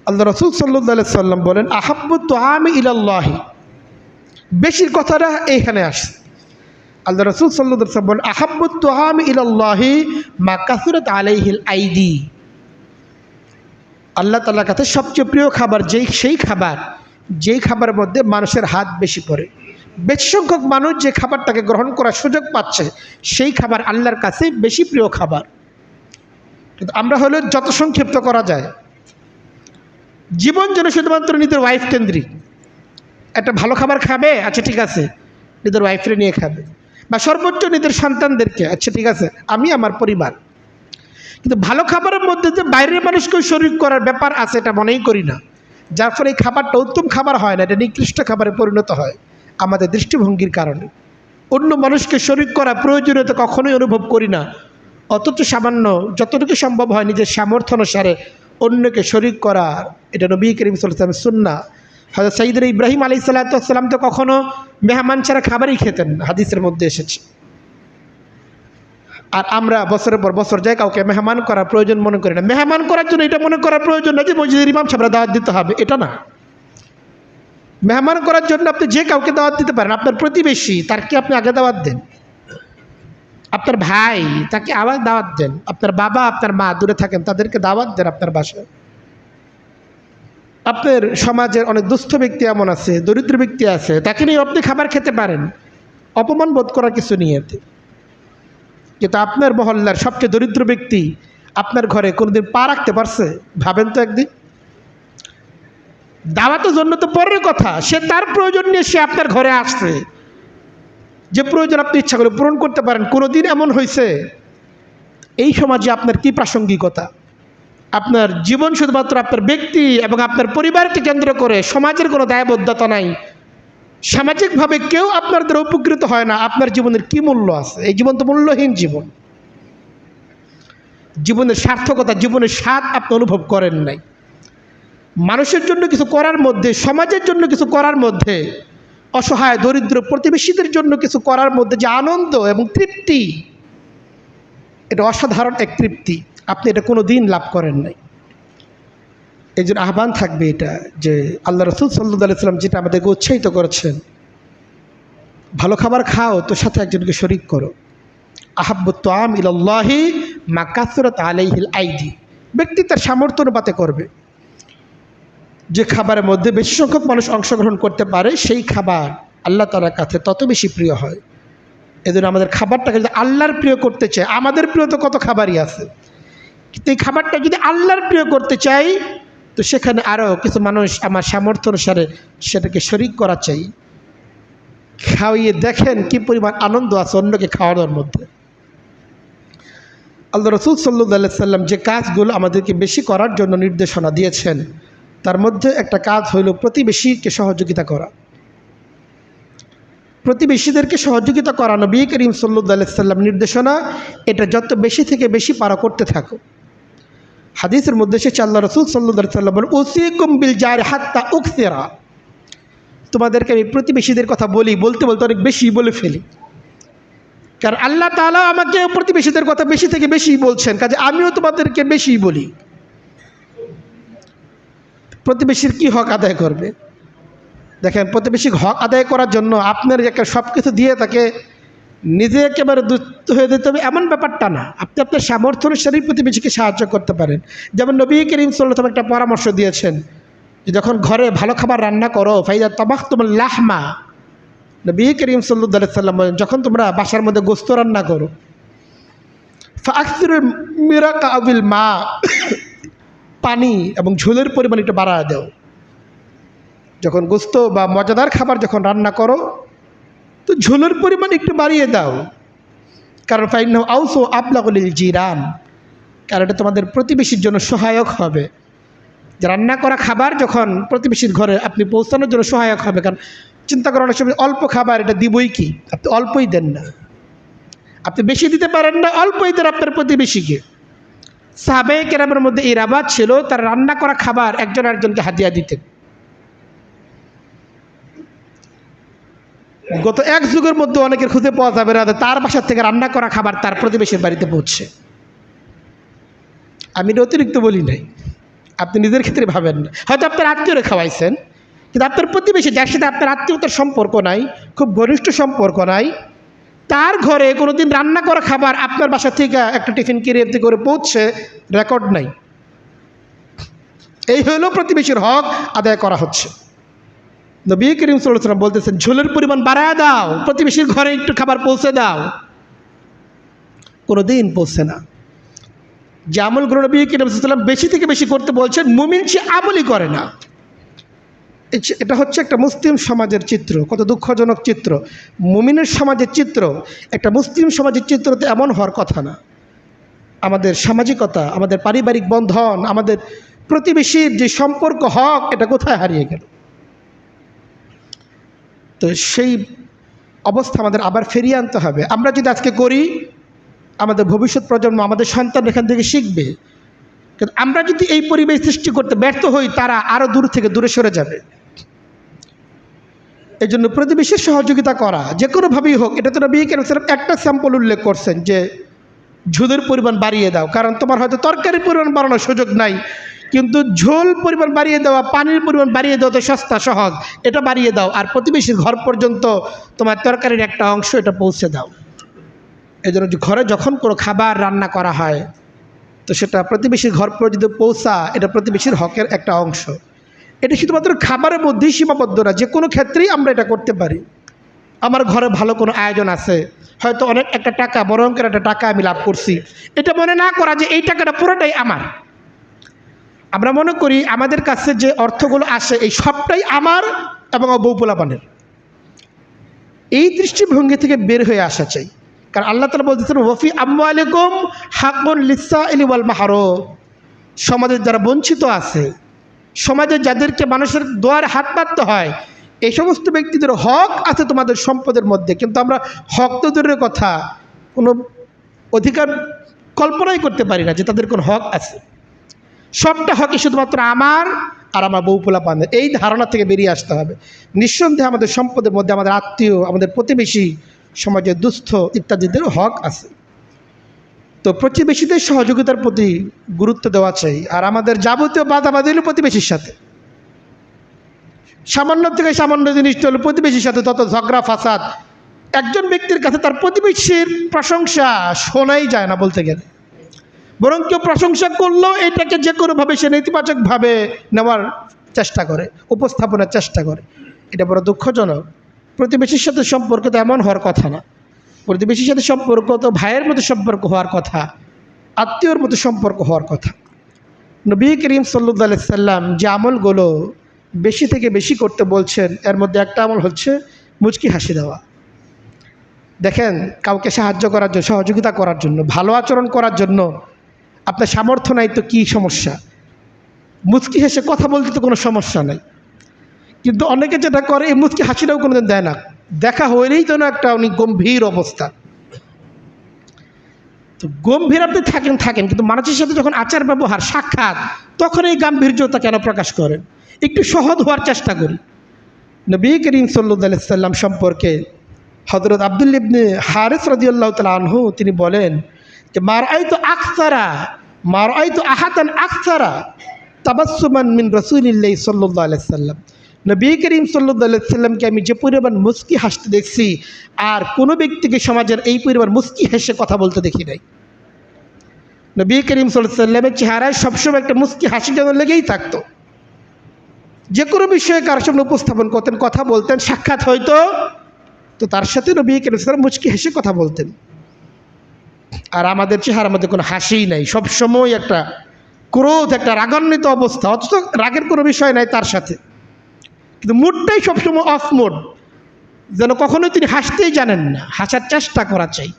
S1: আল্লাহ রাসূল সাল্লাল্লাহু আলাইহি ওয়াসাল্লাম বলেন, আহাব্বু তুআমি ইলাল্লাহি, বেশির কথাটা এইখানে আসে। আল্লাহ রাসূল সাল্লাল্লাহু আলাইহি ওয়াসাল্লাম বলেন, আহাব্বু তুআমি ইলাল্লাহি মা কাসুরাত আলাইহিল আইদি, আল্লাহ তাআলার কাছে সবচেয়ে প্রিয় খাবার যেই খাবারের মধ্যে মানুষের হাত বেশি পড়ে, বেশি সংখ্যক মানুষ যে খাবারটাকে গ্রহণ করার সুযোগ পাচ্ছে, সেই খাবার আল্লাহর কাছে বেশি প্রিয় খাবার। কিন্তু আমরা হলে যত সংক্ষিপ্ত করা যায়, জীবন যেন শুধুমাত্র নিজের ওয়াইফ কেন্দ্রিক। একটা ভালো খাবার খাবে, আচ্ছা ঠিক আছে, নিজের ওয়াইফরে নিয়ে খাবে, বা সর্বোচ্চ নিজের সন্তানদেরকে, আচ্ছা ঠিক আছে আমি আমার পরিবার। কিন্তু ভালো খাবারের মধ্যে যে বাইরের মানুষকেও শরীক করার ব্যাপার আছে, এটা মনেই করি না। যার ফলে এই খাবারটা উত্তম খাবার হয় না, এটা নিকৃষ্ট খাবারে পরিণত হয় আমাদের দৃষ্টিভঙ্গির কারণে। অন্য মানুষকে শরীক করা প্রয়োজনীয়তা কখনোই অনুভব করি না, অথচ সামান্য যতটুকু সম্ভব হয় নিজের সামর্থ্য অনুসারে অন্যকে শরিক করার, এটা নবী করিম সাল্লাল্লাহু আলাইহি ওয়াসাল্লামের সুন্নাহ। হযরত সাইয়্যিদুনা ইব্রাহিম আলাইহিস সালাতু ওয়াস সালাম তো কখনো মেহমান ছাড়া খাবারই খেতেন না, হাদিসের মধ্যে এসেছে। আর আমরা বছরের পর বছর যাই কাউকে মেহমান করার প্রয়োজন মনে করি না। মেহমান করার জন্য এটা মনে করার প্রয়োজন না যে মসজিদের ইমাম সাহেবরা দাওয়াত দিতে হবে, এটা না। মেহমান করার জন্য আপনি যে কাউকে দাওয়াত দিতে পারেন। আপনার প্রতিবেশী, তার কি আপনি আগে দাওয়াত দেন? আপনার ভাই, তাকে আবার দাওয়াত দেন। আপনার বাবা, আপনার মা দূরে থাকেন, তাদেরকে দাওয়াত দেন আপনার বাসায়। আপনার সমাজের অনেক দুস্থ ব্যক্তি এমন আছে, দরিদ্র ব্যক্তি আছে, তাকে নিয়ে আপনি খাবার খেতে পারেন, অপমান বোধ করার কিছু নিয়ে। কিন্তু আপনার মহল্লার সবচেয়ে দরিদ্র ব্যক্তি আপনার ঘরে কোনোদিন পা রাখতে পারছে? ভাবেন তো একদিন। দাওয়াতের জন্য তো পরের কথা, সে তার প্রয়োজন নিয়ে সে আপনার ঘরে আসছে, যে প্রয়োজন আপনি ইচ্ছা করে পূরণ করতে পারেন। কোনোদিন এমন হয়েছে এই সমাজে আপনার কি প্রাসঙ্গিকতা? আপনার জীবন শুধুমাত্র আপনার ব্যক্তি এবং আপনার পরিবারকে কেন্দ্র করে, সমাজের কোনো দায়বদ্ধতা নাই, সামাজিকভাবে কেউ আপনার দ্বারা উপকৃত হয় না, আপনার জীবনের কি মূল্য আছে? এই জীবন তো মূল্যহীন জীবন। জীবনের সার্থকতা, জীবনের স্বাদ আপনি অনুভব করেন নাই। মানুষের জন্য কিছু করার মধ্যে, সমাজের জন্য কিছু করার মধ্যে, অসহায় দরিদ্র প্রতিবেশীদের জন্য কিছু করার মধ্যে যে আনন্দ এবং তৃপ্তি, এটা অসাধারণ এক তৃপ্তি, আপনি এটা কোনো দিন লাভ করেন নাই। এই জন্য আহ্বান থাকবে এটা যে আল্লাহ রাসূল সাল্লাল্লাহু আলাইহি ওয়াসাল্লাম যেটা আমাদেরকে উৎসাহিত করেছেন, ভালো খাবার খাও তো সাথে একজনকে শরিক করো। আহাব্বুত তাআম ইলাল্লাহি মা কাসরাত আলাইহিল আইদি। ব্যক্তি তার সামর্থ্য অনুপাতে করবে। যে খাবারের মধ্যে বেশি সংখ্যক মানুষ অংশগ্রহণ করতে পারে সেই খাবার আল্লাহ তাআলার কাছে তত বেশি প্রিয় হয়। এজন্য আমাদের খাবারটাকে যদি আল্লাহর প্রিয় করতে চাই, আমাদের প্রিয় তো কত খাবারই আছে, কিন্তু এই খাবারটা যদি আল্লাহর প্রিয় করতে চাই তো সেখানে আরও কিছু মানুষ আমার সামর্থ্য অনুসারে সেটাকে শরিক করা চাই। খাওয়িয়ে দেখেন কি পরিমাণ আনন্দ আছে অন্যকে খাওয়ানোর মধ্যে। আল্লাহ রাসূল সাল্লাল্লাহু আলাইহি ওয়াসাল্লাম যে কাজগুলো আমাদেরকে বেশি করার জন্য নির্দেশনা দিয়েছেন তার মধ্যে একটা কাজ হইল প্রতিবেশীকে সহযোগিতা করা। প্রতিবেশীদেরকে সহযোগিতা করা নবী করিম সাল্লাল্লাহু আলাইহি ওয়াসাল্লাম নির্দেশনা, এটা যত বেশি থেকে বেশি পারা করতে থাকো। হাদিসের মধ্যে এসেছে আল্লাহ রাসূল সাল্লাল্লাহু আলাইহি ওয়াসাল্লাম বলেন, উসিকুম বিল জারি হাত্তা উকসিরা। তোমাদেরকে আমি প্রতিবেশীদের কথা বলতে বলতে অনেক বেশি বলে ফেলি, কারণ আল্লাহ তাআলা আমাকে প্রতিবেশীদের কথা বেশি থেকে বেশি বলছেন, কাজে আমিও তোমাদেরকে বেশি বলি। প্রতিবেশীর কি হক আদায় করবে? দেখেন, প্রতিবেশীর হক আদায় করার জন্য আপনার একটা সব কিছু দিয়ে তাকে নিজে একেবারে দুস্থ হয়ে যেতে হবে এমন ব্যাপারটা না। আপনি আপনার সামর্থ্য অনুসারে প্রতিবেশীকে সাহায্য করতে পারেন। যেমন নবী করিম সাল্লাল্লাহু আলাইহি ওয়াসাল্লাম একটা পরামর্শ দিয়েছেন যে যখন ঘরে ভালো খাবার রান্না করো, ফাইদা তাবাখতুমুল লাহমা, নবী করিম সাল্লাল্লাহু আলাইহি ওয়াসাল্লাম যখন তোমরা বাসার মধ্যে গোশত রান্না করো, ফাআকসিরুল মিরাকা বিল মা, পানি এবং ঝোলের পরিমাণ একটু বাড়ায় দাও। যখন গোশত বা মজাদার খাবার যখন রান্না করো তো ঝোলের পরিমাণ একটু বাড়িয়ে দাও, কারণ ফাইন্নাহু আউসু আবলাগু লিল জিরান, কারণ এটা তোমাদের প্রতিবেশীর জন্য সহায়ক হবে। যে রান্না করা খাবার যখন প্রতিবেশীর ঘরে আপনি পৌঁছানোর জন্য সহায়ক হবে। কারণ চিন্তা করার অনেক সময় অল্প খাবার, এটা দিবই কি, আপনি অল্পই দেন না, আপনি বেশি দিতে পারেন না, অল্পই দেন আপনার প্রতিবেশীকে। সাহাবায়ে কেরামের মধ্যে এই রাবাত ছিল, তার রান্না করা খাবার একজন আরেকজনকে হাদিয়া দিতেন। গত এক যুগের মধ্যে অনেকের খুঁজে পাওয়া যাবে না তার বাসার থেকে রান্না করা খাবার তার প্রতিবেশীর বাড়িতে পৌঁছে। আমি এটা অতিরিক্ত বলি নাই, আপনি নিজের ক্ষেত্রে ভাবেন না। হয়তো আপনার আত্মীয়রা খাওয়াইছেন, কিন্তু আপনার প্রতিবেশী যার সাথে আপনার আত্মীয়তার সম্পর্ক নাই, খুব ঘনিষ্ঠ সম্পর্ক নাই, তার ঘরে কোনোদিন রান্না করা খাবার আপনার বাসা থেকে একটা টিফিন ক্যারিয়ার করে পৌঁছে, রেকর্ড নাই। এই হলো প্রতিবেশীর হক আদায় করা হচ্ছে। নবী করিম সাল্লাল্লাহু আলাইহি ওয়াসাল্লাম বলতেছেন ঝোলের পরিমাণ বাড়ায় দাও, প্রতিবেশীর ঘরে একটু খাবার পৌঁছে দাও। কোনোদিন পৌঁছে না। যে আমলগুলো নবী করিম সাল্লাল্লাহু আলাইহি ওয়াসাল্লাম বেশি থেকে বেশি করতে বলছেন, মুমিন সে আমলই করে না। এটা হচ্ছে একটা মুসলিম সমাজের চিত্র, কত দুঃখজনক চিত্র। মুমিনের সমাজের চিত্র একটা মুসলিম সমাজের চিত্র তো এমন হওয়ার কথা না। আমাদের সামাজিকতা, আমাদের পারিবারিক বন্ধন, আমাদের প্রতিবেশীর যে সম্পর্ক হক, এটা কোথায় হারিয়ে গেল? তো সেই অবস্থা আমাদের আবার ফিরিয়ে আনতে হবে। আমরা যদি আজকে করি, আমাদের ভবিষ্যৎ প্রজন্ম, আমাদের সন্তান এখান থেকে শিখবে। কিন্তু আমরা যদি এই পরিবেশ সৃষ্টি করতে ব্যর্থ হই, তারা আরও দূর থেকে দূরে সরে যাবে। এই জন্য প্রতিবেশীর সহযোগিতা করা যে কোনোভাবেই হোক। এটা তো নবী কারীম সাল্লাল্লাহু আলাইহি ওয়াসাল্লাম একটা স্যাম্পল উল্লেখ করছেন যে ঝোলের পরিমাণ বাড়িয়ে দাও, কারণ তোমার হয়তো তরকারির পরিমাণ বাড়ানোর সুযোগ নাই, কিন্তু ঝোল পরিমাণ বাড়িয়ে দেওয়া, পানির পরিমাণ বাড়িয়ে দেওয়া তো সস্তা সহজ, এটা বাড়িয়ে দাও। আর প্রতিবেশীর ঘর পর্যন্ত তোমার তরকারির একটা অংশ এটা পৌঁছে দাও। এই জন্য ঘরে যখন কোনো খাবার রান্না করা হয়, তো সেটা প্রতিবেশীর ঘর পর্যন্ত পৌঁছা, এটা প্রতিবেশীর হকের একটা অংশ। এটা শুধুমাত্র খাবারের মধ্যেই সীমাবদ্ধ না, যে কোনো ক্ষেত্রেই আমরা এটা করতে পারি। আমার ঘরে ভালো কোনো আয়োজন আছে, হয়তো অনেক একটা টাকা, বড় অঙ্কের একটা টাকা আমি লাভ করছি, এটা মনে না করা যে এই টাকাটা পুরোটাই আমার। আমরা মনে করি আমাদের কাছে যে অর্থগুলো আসে এই সবটাই আমার এবং বউ পোলাপানের। এই দৃষ্টিভঙ্গি থেকে বের হয়ে আসা চাই। কারণ আল্লাহ তাআলা বলতেছেন ওয়াফি আমওয়ালিকুম হাক্কুন লিসসাইলি ওয়াল মাহরুম। সমাজের যারা বঞ্চিত আছে, সমাজে যাদেরকে মানুষের দোয়ারে হাত পাততে হয়, এই সমস্ত ব্যক্তিদের হক আছে তোমাদের সম্পদের মধ্যে। কিন্তু আমরা হক তো দূরের কথা, কোনো অধিকার কল্পনাই করতে পারি না যে তাদের কোনো হক আছে। সবটা হকই শুধুমাত্র আমার আর আমার বউ পোলাপানের। এই ধারণা থেকে বেরিয়ে আসতে হবে। নিঃসন্দেহে আমাদের সম্পদের মধ্যে আমাদের আত্মীয়, আমাদের প্রতিবেশী, সমাজের দুস্থ ইত্যাদিদেরও হক আছে। তো প্রতিবেশীদের সহযোগিতার প্রতি গুরুত্ব দেওয়া চাই। আর আমাদের যাবতীয় বাধাবাধি হলো প্রতিবেশীর সাথে। সামান্য থেকে সামান্য জিনিসটা হলো প্রতিবেশীর সাথে তত ঝগড়া ফাসাদ। একজন ব্যক্তির কাছে তার প্রতিবেশীর প্রশংসা শোনাই যায় না বলতে গেলে, বরং কেউ প্রশংসা করলেও এটাকে যে কোনোভাবে সে নেতিবাচকভাবে নেওয়ার চেষ্টা করে, উপস্থাপনের চেষ্টা করে। এটা বড় দুঃখজনক। প্রতিবেশীর সাথে সম্পর্ক তো এমন হওয়ার কথা না। প্রতিবেশীর সাথে সম্পর্ক তো ভাইয়ের মতো সম্পর্ক হওয়ার কথা, আত্মীয়র মতো সম্পর্ক হওয়ার কথা। নবী করিম সাল্লাল্লাহু আলাইহি সাল্লাম যে আমলগুলো বেশি থেকে বেশি করতে বলছেন, এর মধ্যে একটা আমল হচ্ছে মুচকি হাসি দেওয়া। দেখেন, কাউকে সাহায্য করার জন্য, সহযোগিতা করার জন্য, ভালো আচরণ করার জন্য আপনার সামর্থ্য নাই তো কী সমস্যা? মুচকি হেসে কথা বলতে তো কোনো সমস্যা নাই। কিন্তু অনেকে যেটা করে, এই মুচকি হাসিটাও কোনোদিন দেয় না। দেখা হইলেই তো না একটা অনেক গম্ভীর অবস্থা। তো গম্ভীর আপনি থাকেন, কিন্তু মানুষের সাথে যখন আচার ব্যবহার, সাক্ষাৎ, তখন এই গাম্ভীর্যতা কেন প্রকাশ করেন? একটু সহজ হওয়ার চেষ্টা করি। নবী করিম সাল্লাল্লাহু আলাইহি সাল্লাম সম্পর্কে হযরত আব্দুল্লাহ ইবনে হারিস রাদিয়াল্লাহু তাআলা আনহু তিনি বলেন যে মা রাআইতু আহাদান আকসারা তাবাসসুমান মিন রাসূলিল্লাহি সাল্লাল্লাহু আলাইহি সাল্লাম। নবী করিম সাল্লাল্লাহু আলাইহি সাল্লামকে আমি যে পরিমাণ মুচকি হাসতে দেখছি, আর কোনো ব্যক্তিকে সমাজের এই পরিমাণ মুচকি হেসে কথা বলতে দেখি নাই। নবী করিম সাল্লাল্লাহু আলাইহি সাল্লামের চেহারায় সবসময় একটা মুচকি হাসি যেন লেগেই থাকতো। যে কোনো বিষয়ে কারোর সামনে উপস্থাপন করতেন, কথা বলতেন, সাক্ষাৎ হয়তো, তো তার সাথে নবী করিম সাল্লাল্লাহু আলাইহি সাল্লাম মুচকি হেসে কথা বলতেন। আর আমাদের চেহারার মধ্যে কোনো হাসিই নাই, সবসময় একটা ক্রোধ, একটা রাগান্বিত অবস্থা, অথচ রাগের কোনো বিষয় নাই তার সাথে, কিন্তু মুডটাই সবসময় অফ মুড, যেন কখনোই তিনি হাসতেই জানেন না। হাসার চেষ্টা করা চাই,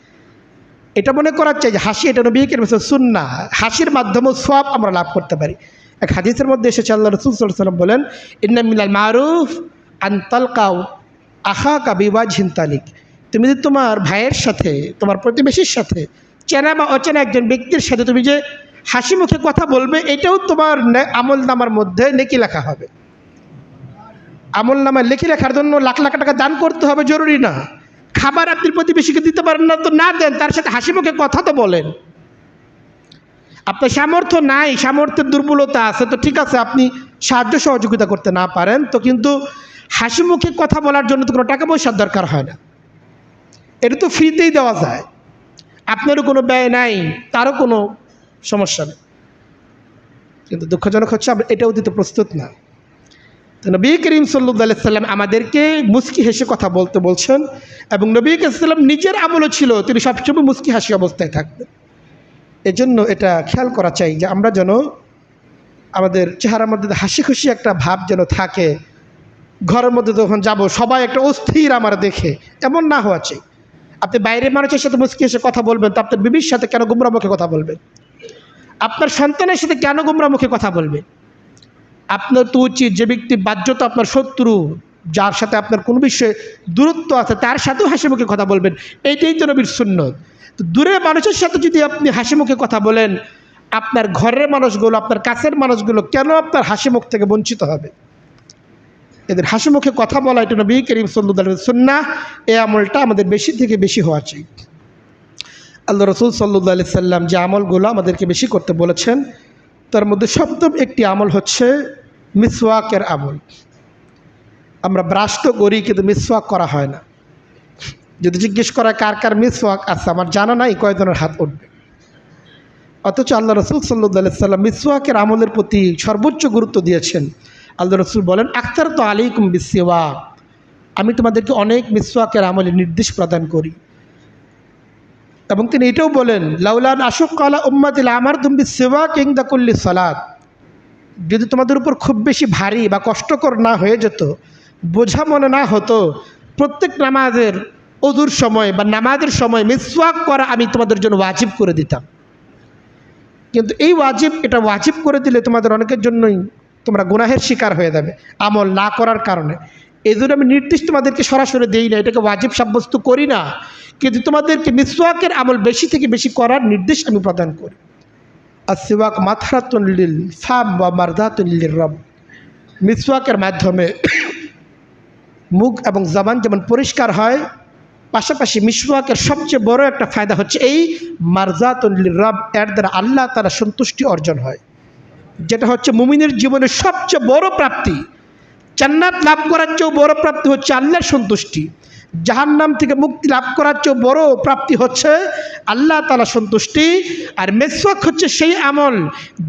S1: এটা মনে করা চাই যে হাসি এটা নবী করিম সাল্লাল্লাহু আলাইহি ওয়াসাল্লাম সুন্নাহ, হাসির মাধ্যমেও সওয়াব আমরা লাভ করতে পারি। এক হাদিসের মধ্যে এসেছে আল্লাহ রাসূল সাল্লাল্লাহু আলাইহি ওয়াসাল্লাম বলেন, ইন্না মিনাল মারুফ আন তালকাউ আখাকা বিওয়াজহিন তালিক। তুমি যদি তোমার ভাইয়ের সাথে, তোমার প্রতিবেশীর সাথে, চেনা বা অচেনা একজন ব্যক্তির সাথে তুমি যে হাসি মুখে কথা বলবে, এটাও তোমার আমল নামার মধ্যে নেকি লেখা হবে। আমল নামায় লেখি লেখার জন্য লাখ লাখ টাকা দান করতে হবে জরুরি না। খাবার আপনি প্রতিবেশীকে দিতে পারেন না তো না দেন, তার সাথে হাসি মুখে কথা তো বলেন। আপনার সামর্থ্য নাই, সামর্থ্যের দুর্বলতা আছে, তো ঠিক আছে, আপনি সাহায্য সহযোগিতা করতে না পারেন তো, কিন্তু হাসি মুখে কথা বলার জন্য তো কোনো টাকা পয়সার দরকার হয় না। এটা তো ফ্রিতেই দেওয়া যায়, আপনারও কোনো ব্যয় নাই, তারও কোনো সমস্যা নেই। কিন্তু দুঃখজনক হচ্ছে আমরা এটাও দিতে প্রস্তুত না। তো নবী করিম সাল্লাল্লাহু আলাইহি সাল্লাম আমাদেরকে মুচকি হেসে কথা বলতে বলছেন, এবং নবী করিম সাল্লাম নিজের আমলও ছিল তিনি সবসময় মুচকি হাসি অবস্থায় থাকতেন। এজন্য এটা খেয়াল করা চাই যে আমরা যেন আমাদের চেহারার মধ্যে হাসি খুশি একটা ভাব যেন থাকে। ঘরের মধ্যে যখন যাব সবাই একটা অস্থির আমার দেখে, এমন না হওয়া চাই। আপনি বাইরের মানুষের সাথে মুচকি হেসে কথা বলবেন, তো আপনার বিবির সাথে কেন গোমরা মুখে কথা বলবেন? আপনার সন্তানের সাথে কেন গোমরা মুখে কথা বলবেন? আপনার তো উচিত, যে ব্যক্তি বাহ্যত আপনার শত্রু, যার সাথে আপনার কোনো বিষয়ে দূরত্ব আছে তার সাথেও হাসি মুখে কথা বলবেন, এইটাই তো নবীর সুন্নত। তো দূরের মানুষের সাথে যদি আপনি হাসি মুখে কথা বলেন, আপনার ঘরের মানুষগুলো, আপনার কাছের মানুষগুলো কেন আপনার হাসি মুখ থেকে বঞ্চিত হবে? এদের হাসি মুখে কথা বলা এটা নবী করিম সাল্লাল্লাহু আলাইহি ওয়াসাল্লামের সুন্নাহ। এই আমলটা আমাদের বেশি থেকে বেশি হওয়া চাই। আল্লাহ রসুল সাল্লাল্লাহু আলাইহি সাল্লাম যে আমলগুলো আমাদেরকে বেশি করতে বলেছেন তার মধ্যে সপ্তম একটি আমল হচ্ছে মিসওয়াকের আমল। আমরা ব্রাশ তো করি কিন্তু মিসওয়াক করা হয় না। যদি জিজ্ঞেস করা কার কার মিসওয়াক আছে, আমার জানা নাই কয়জনের হাত উঠবে। অথচ আল্লাহ রসুল সাল্লাল্লাহু আলাইহি সাল্লাম মিসওয়াকের আমলের প্রতি সর্বোচ্চ গুরুত্ব দিয়েছেন। আল্লাহ রসুল বলেন, আখতার তো আলাইকুম বিসওয়াক, আমি তোমাদেরকে অনেক মিসওয়াকের আমলের নির্দেশ প্রদান করি। এবং তিনি এটাও বলেন, লাউলান আশুক আলা উম্মাতি লামারতুম বিসওয়াক ইনদা কুল্লি সালাত, যদি তোমাদের উপর খুব বেশি ভারী বা কষ্টকর না হয়ে যেত, বোঝা মনে না হতো, প্রত্যেক নামাজের ওযুর সময় বা নামাজের সময় মিসওয়াক করা আমি তোমাদের জন্য ওয়াজিব করে দিতাম। কিন্তু এই এটা ওয়াজিব করে দিলে তোমাদের অনেকের জন্যই তোমরা গুনাহের শিকার হয়ে যাবে আমল না করার কারণে। এই জন্য আমি নির্দিষ্ট তোমাদেরকে সরাসরি দিই না, এটাকে ওয়াজিব সাব্যস্ত করি না, কিন্তু তোমাদেরকে মিসওয়াকের আমল বেশি থেকে বেশি করার নির্দেশ আমি প্রদান করি। আসওয়াক মাথরাতুন লিল ফাম ওয়া মারদাতুন লির রব, মিসওয়াকের মাধ্যমে মুখ এবং জবান যেমন পরিষ্কার হয়, পাশাপাশি মিসওয়াকের সবচেয়ে বড় একটা ফায়দা হচ্ছে এই মারজাতুন লির রব, এর দ্বারা আল্লাহ তাআলা সন্তুষ্টি অর্জন হয়, যেটা হচ্ছে মুমিনের জীবনের সবচেয়ে বড় প্রাপ্তি। জান্নাত লাভ করার চেয়েও বড় প্রাপ্তি হচ্ছে আল্লাহর সন্তুষ্টি। জাহান্নাম থেকে মুক্তি লাভ করার চেয়েও বড় প্রাপ্তি হচ্ছে আল্লাহ তাআলা সন্তুষ্টি। আর মিসওয়াক হচ্ছে সেই আমল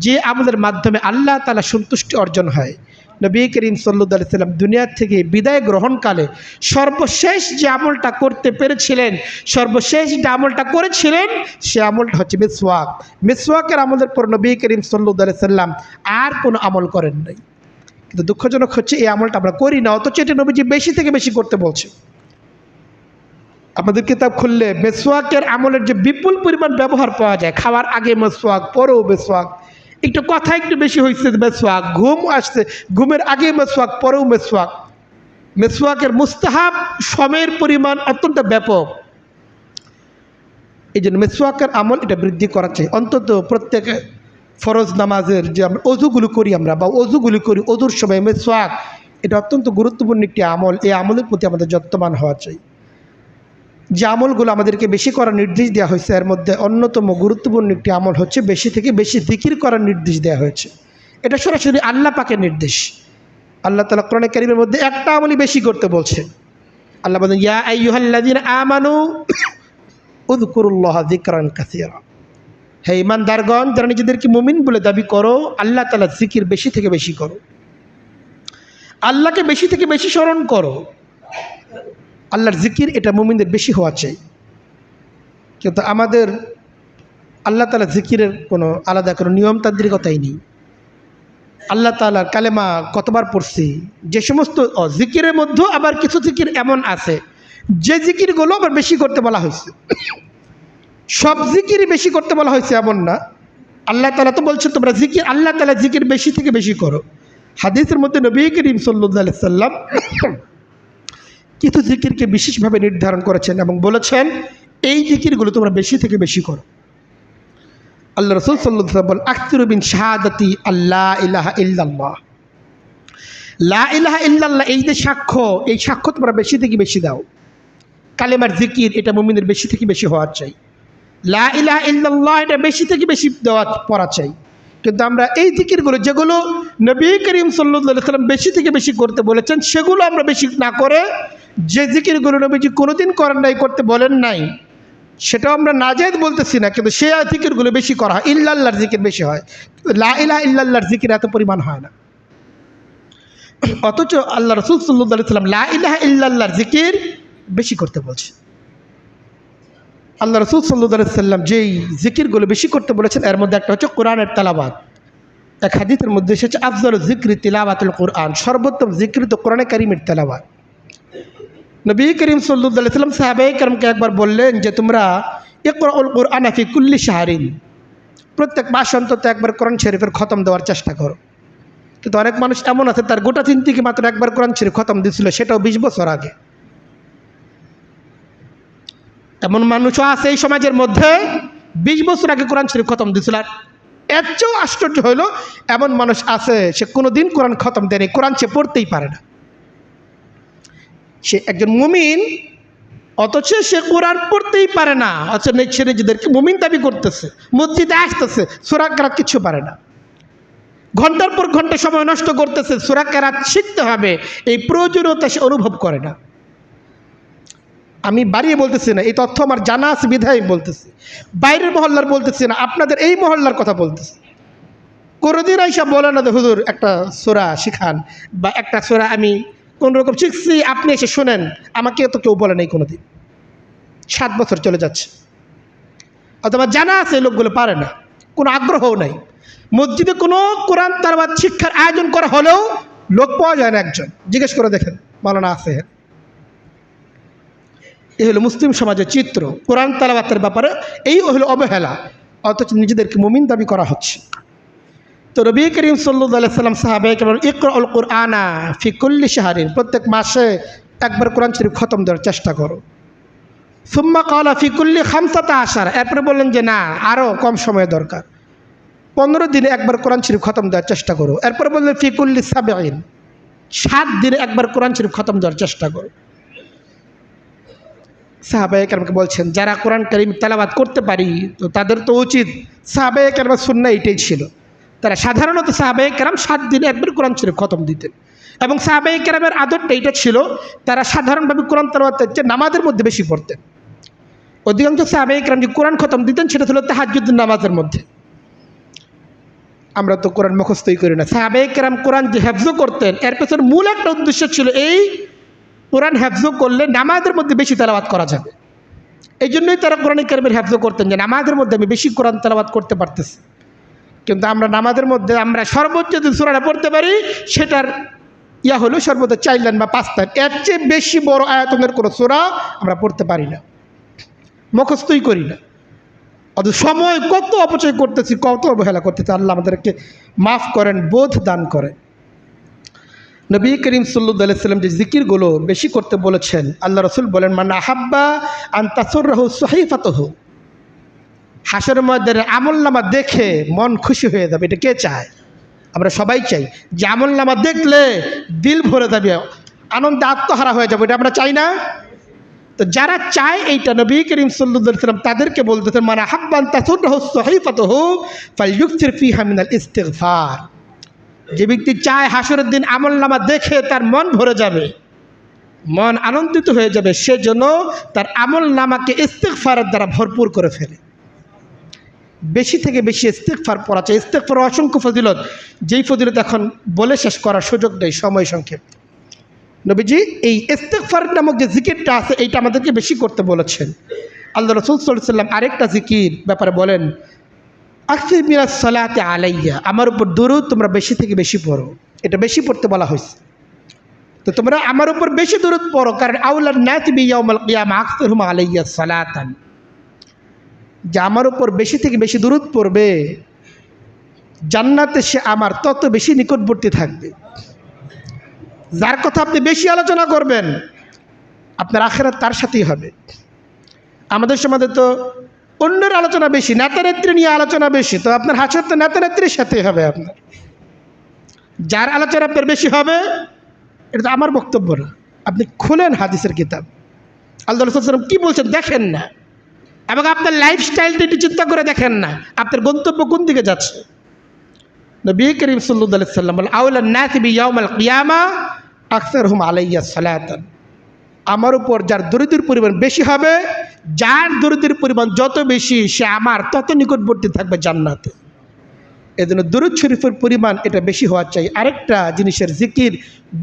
S1: যে আমলের মাধ্যমে আল্লাহ তাআলা সন্তুষ্টি অর্জন হয়। নবী করিম সাল্লাল্লাহু আলাইহি সাল্লাম দুনিয়া থেকে বিদায় গ্রহণকালে সর্বশেষ যে আমলটা করতে পেরেছিলেন, সর্বশেষ যে আমলটা করেছিলেন, সে আমলটা হচ্ছে মিসওয়াক। মিসওয়াকের আমলের পর নবী করিম সাল্লাল্লাহু আলাইহি সাল্লাম আর কোনো আমল করেন নাই। কিন্তু দুঃখজনক হচ্ছে এই আমলটা আমরা করি না, অথচ এটা নবীজি বেশি থেকে বেশি করতে বলছে। আমাদের কিতাব খুললে মিসওয়াকের আমলের যে বিপুল পরিমাণ ব্যবহার পাওয়া যায়, খাওয়ার আগে মিসওয়াক, পরেও মিসওয়াক, একটু কথা একটু বেশি হয়েছে মিসওয়াক, ঘুম আসছে ঘুমের আগে মিসওয়াক, পরেও মিসওয়াক। মিসওয়াকের মুস্তাহাব সময়ের পরিমাণ অত্যন্ত ব্যাপক। এই জন্য মিসওয়াকের আমল এটা বৃদ্ধি করা চাই। অন্তত প্রত্যেক ফরজ নামাজের যে আমরা অজুগুলো করি অজুর সময় মিসওয়াক এটা অত্যন্ত গুরুত্বপূর্ণ একটি আমল। এই আমলের প্রতি আমাদের যত্নবান হওয়া চাই। যে আমলগুলো আমাদেরকে বেশি করার নির্দেশ দেওয়া হয়েছে এর মধ্যে অন্যতম গুরুত্বপূর্ণ একটি আমল হচ্ছে বেশি থেকে বেশি জিকির করার নির্দেশ দেওয়া হয়েছে। এটা সরাসরি আল্লাহ পাকের নির্দেশ। আল্লাহ তাআলা কোরআনে কারীমের মধ্যে একটা আমলই বেশি করতে বলছে। আল্লাহ বলেন, ইয়া আইয়ুহাল্লাযীনা আমানু উযকুরুল্লাহা যিকরান কাসীরা, হে ঈমানদারগণ যারা নিজেদেরকে মুমিন বলে দাবি করো, আল্লাহ তাআলা জিকির বেশি থেকে বেশি করো, আল্লাহকে বেশি থেকে বেশি স্মরণ করো। আল্লাহর জিকির এটা মুমিনদের বেশি হওয়া চাই। কিন্তু আমাদের আল্লাহ তাআলা জিকিরের কোনো আলাদা কোনো নিয়মতান্ত্রিকতাই নেই। আল্লাহ তাআলার কালেমা কতবার পড়ছি, যে সমস্ত জিকিরের মধ্যেও আবার কিছু জিকির এমন আছে যে জিকিরগুলো আবার বেশি করতে বলা হয়েছে। সব জিকিরই বেশি করতে বলা হয়েছে এমন না। আল্লাহ তাআলা তো বলছেন তোমরা জিকির, আল্লাহ তাআলা জিকির বেশি থেকে বেশি করো। হাদিসের মধ্যে নবী করিম সাল্লাল্লাহু আলাইহি সাল্লাম কিছু জিকিরকে বিশেষভাবে নির্ধারণ করেছেন এবং বলেছেন এই জিকিরগুলো তোমরা বেশি থেকে বেশি করো। আল্লাহ রাসূল সাল্লাল্লাহু আলাইহি ওয়াসাল্লাম বলেন, আকসিরু বিন শাহাদাতি আল্লা ইলাহা ইল্লাল্লাহ, লা ইলাহা ইল্লাল্লাহ এই যে সাক্ষ্য, এই সাক্ষ্য তোমরা বেশি থেকে বেশি দাও। কালেমার জিকির এটা মুমিনের বেশি থেকে বেশি হওয়া চাই। লা ইলাহা ইল্লাল্লাহ এটা বেশি থেকে বেশি পড়া চাই। কিন্তু আমরা এই জিকিরগুলো যেগুলো নবী করিম সাল্লাল্লাহু আলাইহি ওয়াসাল্লাম বেশি থেকে বেশি করতে বলেছেন সেগুলো আমরা বেশি না করে যে জিকিরগুলো নবীজি কোনোদিন করেন নাই, করতে বলেন নাই, সেটাও আমরা নাজায়েজ বলতেছি না, কিন্তু সে জিকিরগুলো বেশি করা হয়। ইল্লাল্লাহর জিকির বেশি হয়, লা ইলাহা ইল্লাল্লাহর জিকির এত পরিমাণ হয় না। অথচ আল্লাহ রাসূল সাল্লাল্লাহু আলাইহি ওয়াসাল্লাম লা ইলাহা ইল্লাল্লাহর জিকির বেশি করতে বলছে। আল্লাহ রাসূল সাল্লাল্লাহু আলাইহি ওয়াসাল্লাম যেই জিকিরগুলো বেশি করতে বলেছেন এর মধ্যে একটা হচ্ছে কোরআনের তেলাওয়াত। এক হাদিসের মধ্যে এসেছে আফজালুয যিকরি তিলাওয়াতুল কোরআন, সর্বোত্তম জিকির তো কোরআনে কারীমের তেলাওয়াত। নবী করিম সাল্লাল্লাহু আলাইহি ওয়াসাল্লাম সাহাবায়ে কেরামকে একবার বললেন যে তোমরা ইকরাউল কুরআনা ফি কুল্লি শাহরিন, প্রত্যেক মাস অন্তত একবার কোরআন শরীফের খতম দেওয়ার চেষ্টা করো। কিন্তু অনেক মানুষ এমন আছে তার গোটা জিন্দেগি মাত্র একবার কোরআন শরীফ খতম দিয়েছিল, সেটাও 20 বছর আগে। এমন মানুষও আছে এই সমাজের মধ্যে 20 বছর আগে কোরআন শরীফ খতম দিয়েছিল। আর এর চেয়েও আশ্চর্য হইল, এমন মানুষ আছে সে কোনোদিন কোরআন খতম দেয়নি, কোরআন সে পড়তেই পারে না। সে একজন মুমিন, অথচ সে কোরআন পড়তেই পারে না, অথচ সে নিজেদেরকে মুমিন দাবি করতেছে, মসজিদে আসতেছে, সূরা কেরাত কিছু পারে না, ঘন্টার পর ঘন্টা সময় নষ্ট করতেছে, সূরা কেরাত শিখতে হবে এই প্রয়োজনীয়তা সে অনুভব করে না। আমি বাড়িয়ে বলতেছি না, এই তথ্য আমার জানা আছে বিধায় বলতেছি, বাইরের মহল্লার বলতেছি না, আপনাদের এই মহল্লার কথা বলতেছি। কোনোদিন আইসা বলে না যে হুজুর একটা সূরা শিখান, বা একটা সূরা আমি কোনোরকম শিখছি আপনি এসে শোনেন, আমাকে তো কেউ বলে নাই কোনোদিন। 7 বছর চলে যাচ্ছে, অথবা জানা আছে এই লোকগুলো পারে না, কোনো আগ্রহও নাই। মসজিদে কোনো কোরআন তালাওয়াত শিক্ষার আয়োজন করা হলেও লোক পাওয়া যায় না একজন, জিজ্ঞেস করে দেখেন মাওলানা আছে। এই হলো মুসলিম সমাজের চিত্র, কোরআন তালাওয়াতের ব্যাপারে এই হলো অবহেলা, অথচ নিজেদেরকে মুমিন দাবি করা হচ্ছে। তো নবী করিম সাল্লাল্লাহু আলাইহি সাল্লাম সাহাবায়ে কেরাম ইকরাউল কুরআনা ফি কুল্লি শাহরিন, প্রত্যেক মাসে একবার কোরআন শরীফ খতম দেওয়ার চেষ্টা করো। সুম্মা ক্বালা ফি কুল্লি 15, এরপরে বললেন যে না, আরও কম সময় দরকার, 15 দিনে একবার কোরআন শরীফ খতম দেওয়ার চেষ্টা করো। এরপরে বললেন ফি কুল্লি 70, 7 দিনে একবার কোরআন শরীফ খতম দেওয়ার চেষ্টা করো। সাহাবায়ে কেরামকে বলছেন যারা কোরআন কারীম তেলাওয়াত করতে পারি, তো তাদের তো উচিত, সাহাবায়ে কেরামের সুন্নাহ এটাই ছিল, তারা সাধারণত সাহাবায়ে কেরাম 7 দিনে একবার কোরআন শরীফ খতম দিতেন। এবং সাহাবায়ে কেরামের আদরটা এটা ছিল, তারা সাধারণভাবে কোরআন তেলাওয়াতের চেয়ে নামাজের মধ্যে বেশি পড়তেন। অধিকাংশ সাহাবায়ে কেরাম যে কোরআন খতম দিতেন সেটা ছিল তাহাজ্জুদের নামাজের মধ্যে। আমরা তো কোরআন মুখস্থই করি না। সাহাবায়ে কেরাম কোরআন যে হেফজ করতেন, এর পেছনে মূল একটা উদ্দেশ্য ছিল এই, কোরআন হেফজ করলে নামাজের মধ্যে বেশি তেলাওয়াত করা যাবে। এই জন্যই তারা কোরআন কারীমের হেফজ করতেন, যে নামাজের মধ্যে আমি বেশি কোরআন তেলাওয়াত করতে পারতেছি। কিন্তু আমরা নামাজের মধ্যে আমরা সর্বোচ্চ যে সূরাটা পড়তে পারি সেটার হলো সর্বোচ্চ 4 লাইন বা 5 লাইন, এর চেয়ে বেশি বড় আয়াতনের কোনো সূরা আমরা পড়তে পারি না, মুখস্থই করি না। অথচ সময় কত অপচয় করতেছি, কত অবহেলা করতেছি। আল্লাহ আমাদেরকে মাফ করেন, বোধ দান করেন। নবী করিম সাল্লাল্লাহু আলাইহি সাল্লাম যে জিকিরগুলো বেশি করতে বলেছেন, আল্লাহ রাসূল বলেন মান আহাব্বা আন তাসুররাহু সহিফাতুহু, হাসরের ময়দানে আমলনামা দেখে মন খুশি হয়ে যাবে। এটা কে চায়? আমরা সবাই চাই যে আমলনামা দেখলে দিল ভরে যাবে, আনন্দে আত্মহারা হয়ে যাবে, এটা আমরা চাই না? তো যারা চায় এইটা, নবী করিম সাল্লাল্লাহু আলাইহি সাল্লাম তাদেরকে বলতেছেন মান আহাব্বা আন তাসুররাহু সহিফাতুহু ফালইউকসির ফিহা মিনাল ইস্তিগফার, যে ব্যক্তি চায় হাসরের দিন আমলনামা দেখে তার মন ভরে যাবে, মন আনন্দিত হয়ে যাবে, সেজন্য তার আমলনামাকে ইস্তিগফারের দ্বারা ভরপুর করে ফেলে। বেশি থেকে বেশি ইস্তিগফার পড়া চাই। ইস্তিগফার অসংখ্য ফজিলত, যেই ফজিলত এখন বলে শেষ করার সুযোগ নেই, সময় সংক্ষেপ। নবীজি এই ইস্তিগফার নামক যে জিকিরটা আছে এইটা আমাদেরকে বেশি করতে বলেছেন। আল্লাহ রাসূল সাল্লাল্লাহু আলাইহি ওয়াসাল্লাম আরেকটা জিকির ব্যাপারে বলেন আকসির মিনাস সালাতি আলাইয়া, আমার উপর দুরূদ তোমরা বেশি থেকে বেশি পড়ো, এটা বেশি পড়তে বলা হয়েছে। তো তোমরা আমার উপর বেশি দুরূদ পড়ো, কারণ আউলান নাসি বিয়াউমিল কিয়ামা আকসিরহুম আলাইয়া সালাতান, যে আমার উপর বেশি থেকে বেশি দুরূদ পড়বে জান্নাতে সে আমার তত বেশি নিকটবর্তী থাকবে। যার কথা আপনি বেশি আলোচনা করবেন আপনার আখিরাত তার সাথেই হবে। আমাদের সমাজে তো অন্যের আলোচনা বেশি, নেতা নেত্রী নিয়ে আলোচনা বেশি, তো আপনার হাসর তো নেতা নেত্রীর সাথেই হবে। আপনার যার আলোচনা আপনার বেশি হবে, এটা তো আমার বক্তব্য না, আপনি খুলেন হাদিসের কিতাব, আল্লাহ রাসূল সাল্লাল্লাহু আলাইহি ওয়াসাল্লাম কী বলছেন দেখেন না, এবং আপনার লাইফস্টাইলটা একটু চিন্তা করে দেখেন না, আপনার গন্তব্য কোন দিকে যাচ্ছে। নবী করিম সাল্লাল্লাহু আলাইহি ওয়াসাল্লাম বলেন আউলান নাসি বিয়াউমিল কিয়ামা আকসারহুম আলাইয়া সালাতান, আমার উপর যার দরিদ্রের পরিমাণ বেশি হবে, যার দরিদ্রের পরিমাণ যত বেশি সে আমার তত নিকটবর্তী থাকবে জান্নাতে। এজন্য দুরূদ শরীফের পরিমাণ এটা বেশি হওয়া চাই। আরেকটা জিনিসের জিকির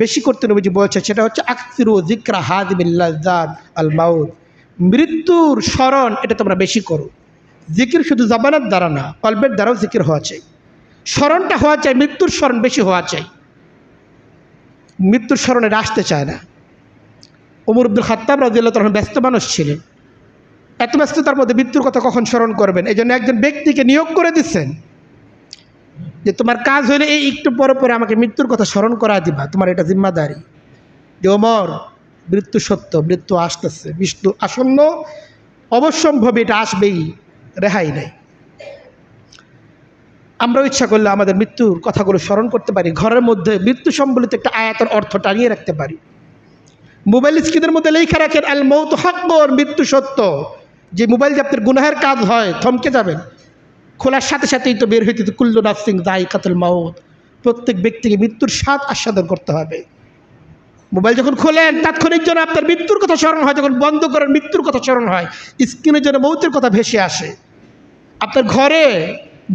S1: বেশি করতে নবীজি বলছে, সেটা হচ্ছে আকসিরু যিকরা হাদিমিল লাযযাত আল মাউত, মৃত্যুর স্মরণ এটা তোমরা বেশি করো। জিকির শুধু জবানের দ্বারা না, কলবের দ্বারাও জিকির হওয়া চাই, স্মরণটা হওয়া চাই, মৃত্যুর স্মরণ বেশি হওয়া চাই। মৃত্যুর স্মরণে আসতে চায় না। ওমর ইবনুল খাত্তাব রাদিয়াল্লাহু তাআলা ব্যস্ত মানুষ ছিলেন, এত ব্যস্ততার মধ্যে মৃত্যুর কথা কখন স্মরণ করবেন? এই জন্য একজন ব্যক্তিকে নিয়োগ করে দিচ্ছেন যে তোমার কাজ হলে এই একটু পরে পরে আমাকে মৃত্যুর কথা স্মরণ করা দিবা, তোমার এটা জিম্মাদারি। যে ওমর, মৃত্যু সত্য, মৃত্যু আসতেছে, মৃত্যু আসন্ন, অবশ্যম্ভাবী, এটা আসবেই, রেহাই নেই। আমরাও ইচ্ছা করলে আমাদের মৃত্যুর কথাগুলো স্মরণ করতে পারি, ঘরের মধ্যে মৃত্যু সম্বলিত একটা আয়াতের অর্থ টাঙিয়ে রাখতে পারি। মোবাইল স্ক্রিনের মধ্যে লেখা রাখেন আল মৌত হাক্কুন, মৃত্যু সত্য। যে মোবাইল যে আপনার গুনাহের কাজ হয়, থমকে যাবেন, খোলার সাথে সাথেই তো বের হইতে কুল্লু নাফসিন যায়কাতুল মাউত, প্রত্যেক ব্যক্তিকে মৃত্যুর স্বাদ আস্বাদন করতে হবে। মোবাইল যখন খোলেন তাৎক্ষণিক জন্য আপনার মৃত্যুর কথা স্মরণ হয়, যখন বন্ধ করেন মৃত্যুর কথা স্মরণ হয়, স্ক্রিনের জন্য মৌতের কথা ভেসে আসে। আপনার ঘরে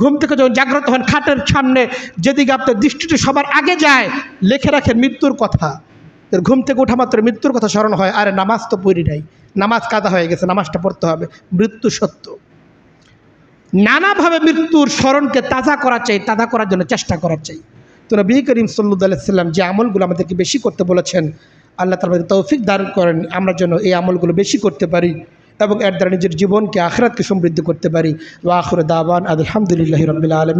S1: ঘুম থেকে যখন জাগ্রত হন, খাটের সামনে যেদিকে আপনার দৃষ্টিটি সবার আগে যায়, লেখে রাখেন মৃত্যুর কথা। ঘুম থেকে ওঠা মাত্র মৃত্যুর কথা স্মরণ হয়, আরে নামাজ তো পড়ি নাই, নামাজ কাদা হয়ে গেছে, নামাজটা পড়তে হবে, মৃত্যু সত্য। নানাভাবে মৃত্যুর স্মরণকে তাজা করা চাই, তাজা করার জন্য চেষ্টা করা চাই। তো নবী করিম সাল্লাল্লাহু আলাইহি সাল্লাম যে আমলগুলো আমাদেরকে বেশি করতে বলেছেন, আল্লাহ তাআলা আমাদের তৌফিক দান করেন আমরা যেন এই আমলগুলো বেশি করতে পারি এবং এর দ্বারা নিজের জীবনকে আখিরাতকে সমৃদ্ধ করতে পারি। ওয়া আখিরু দাওয়ানা আলহামদুলিল্লাহি রাব্বিল আলামিন।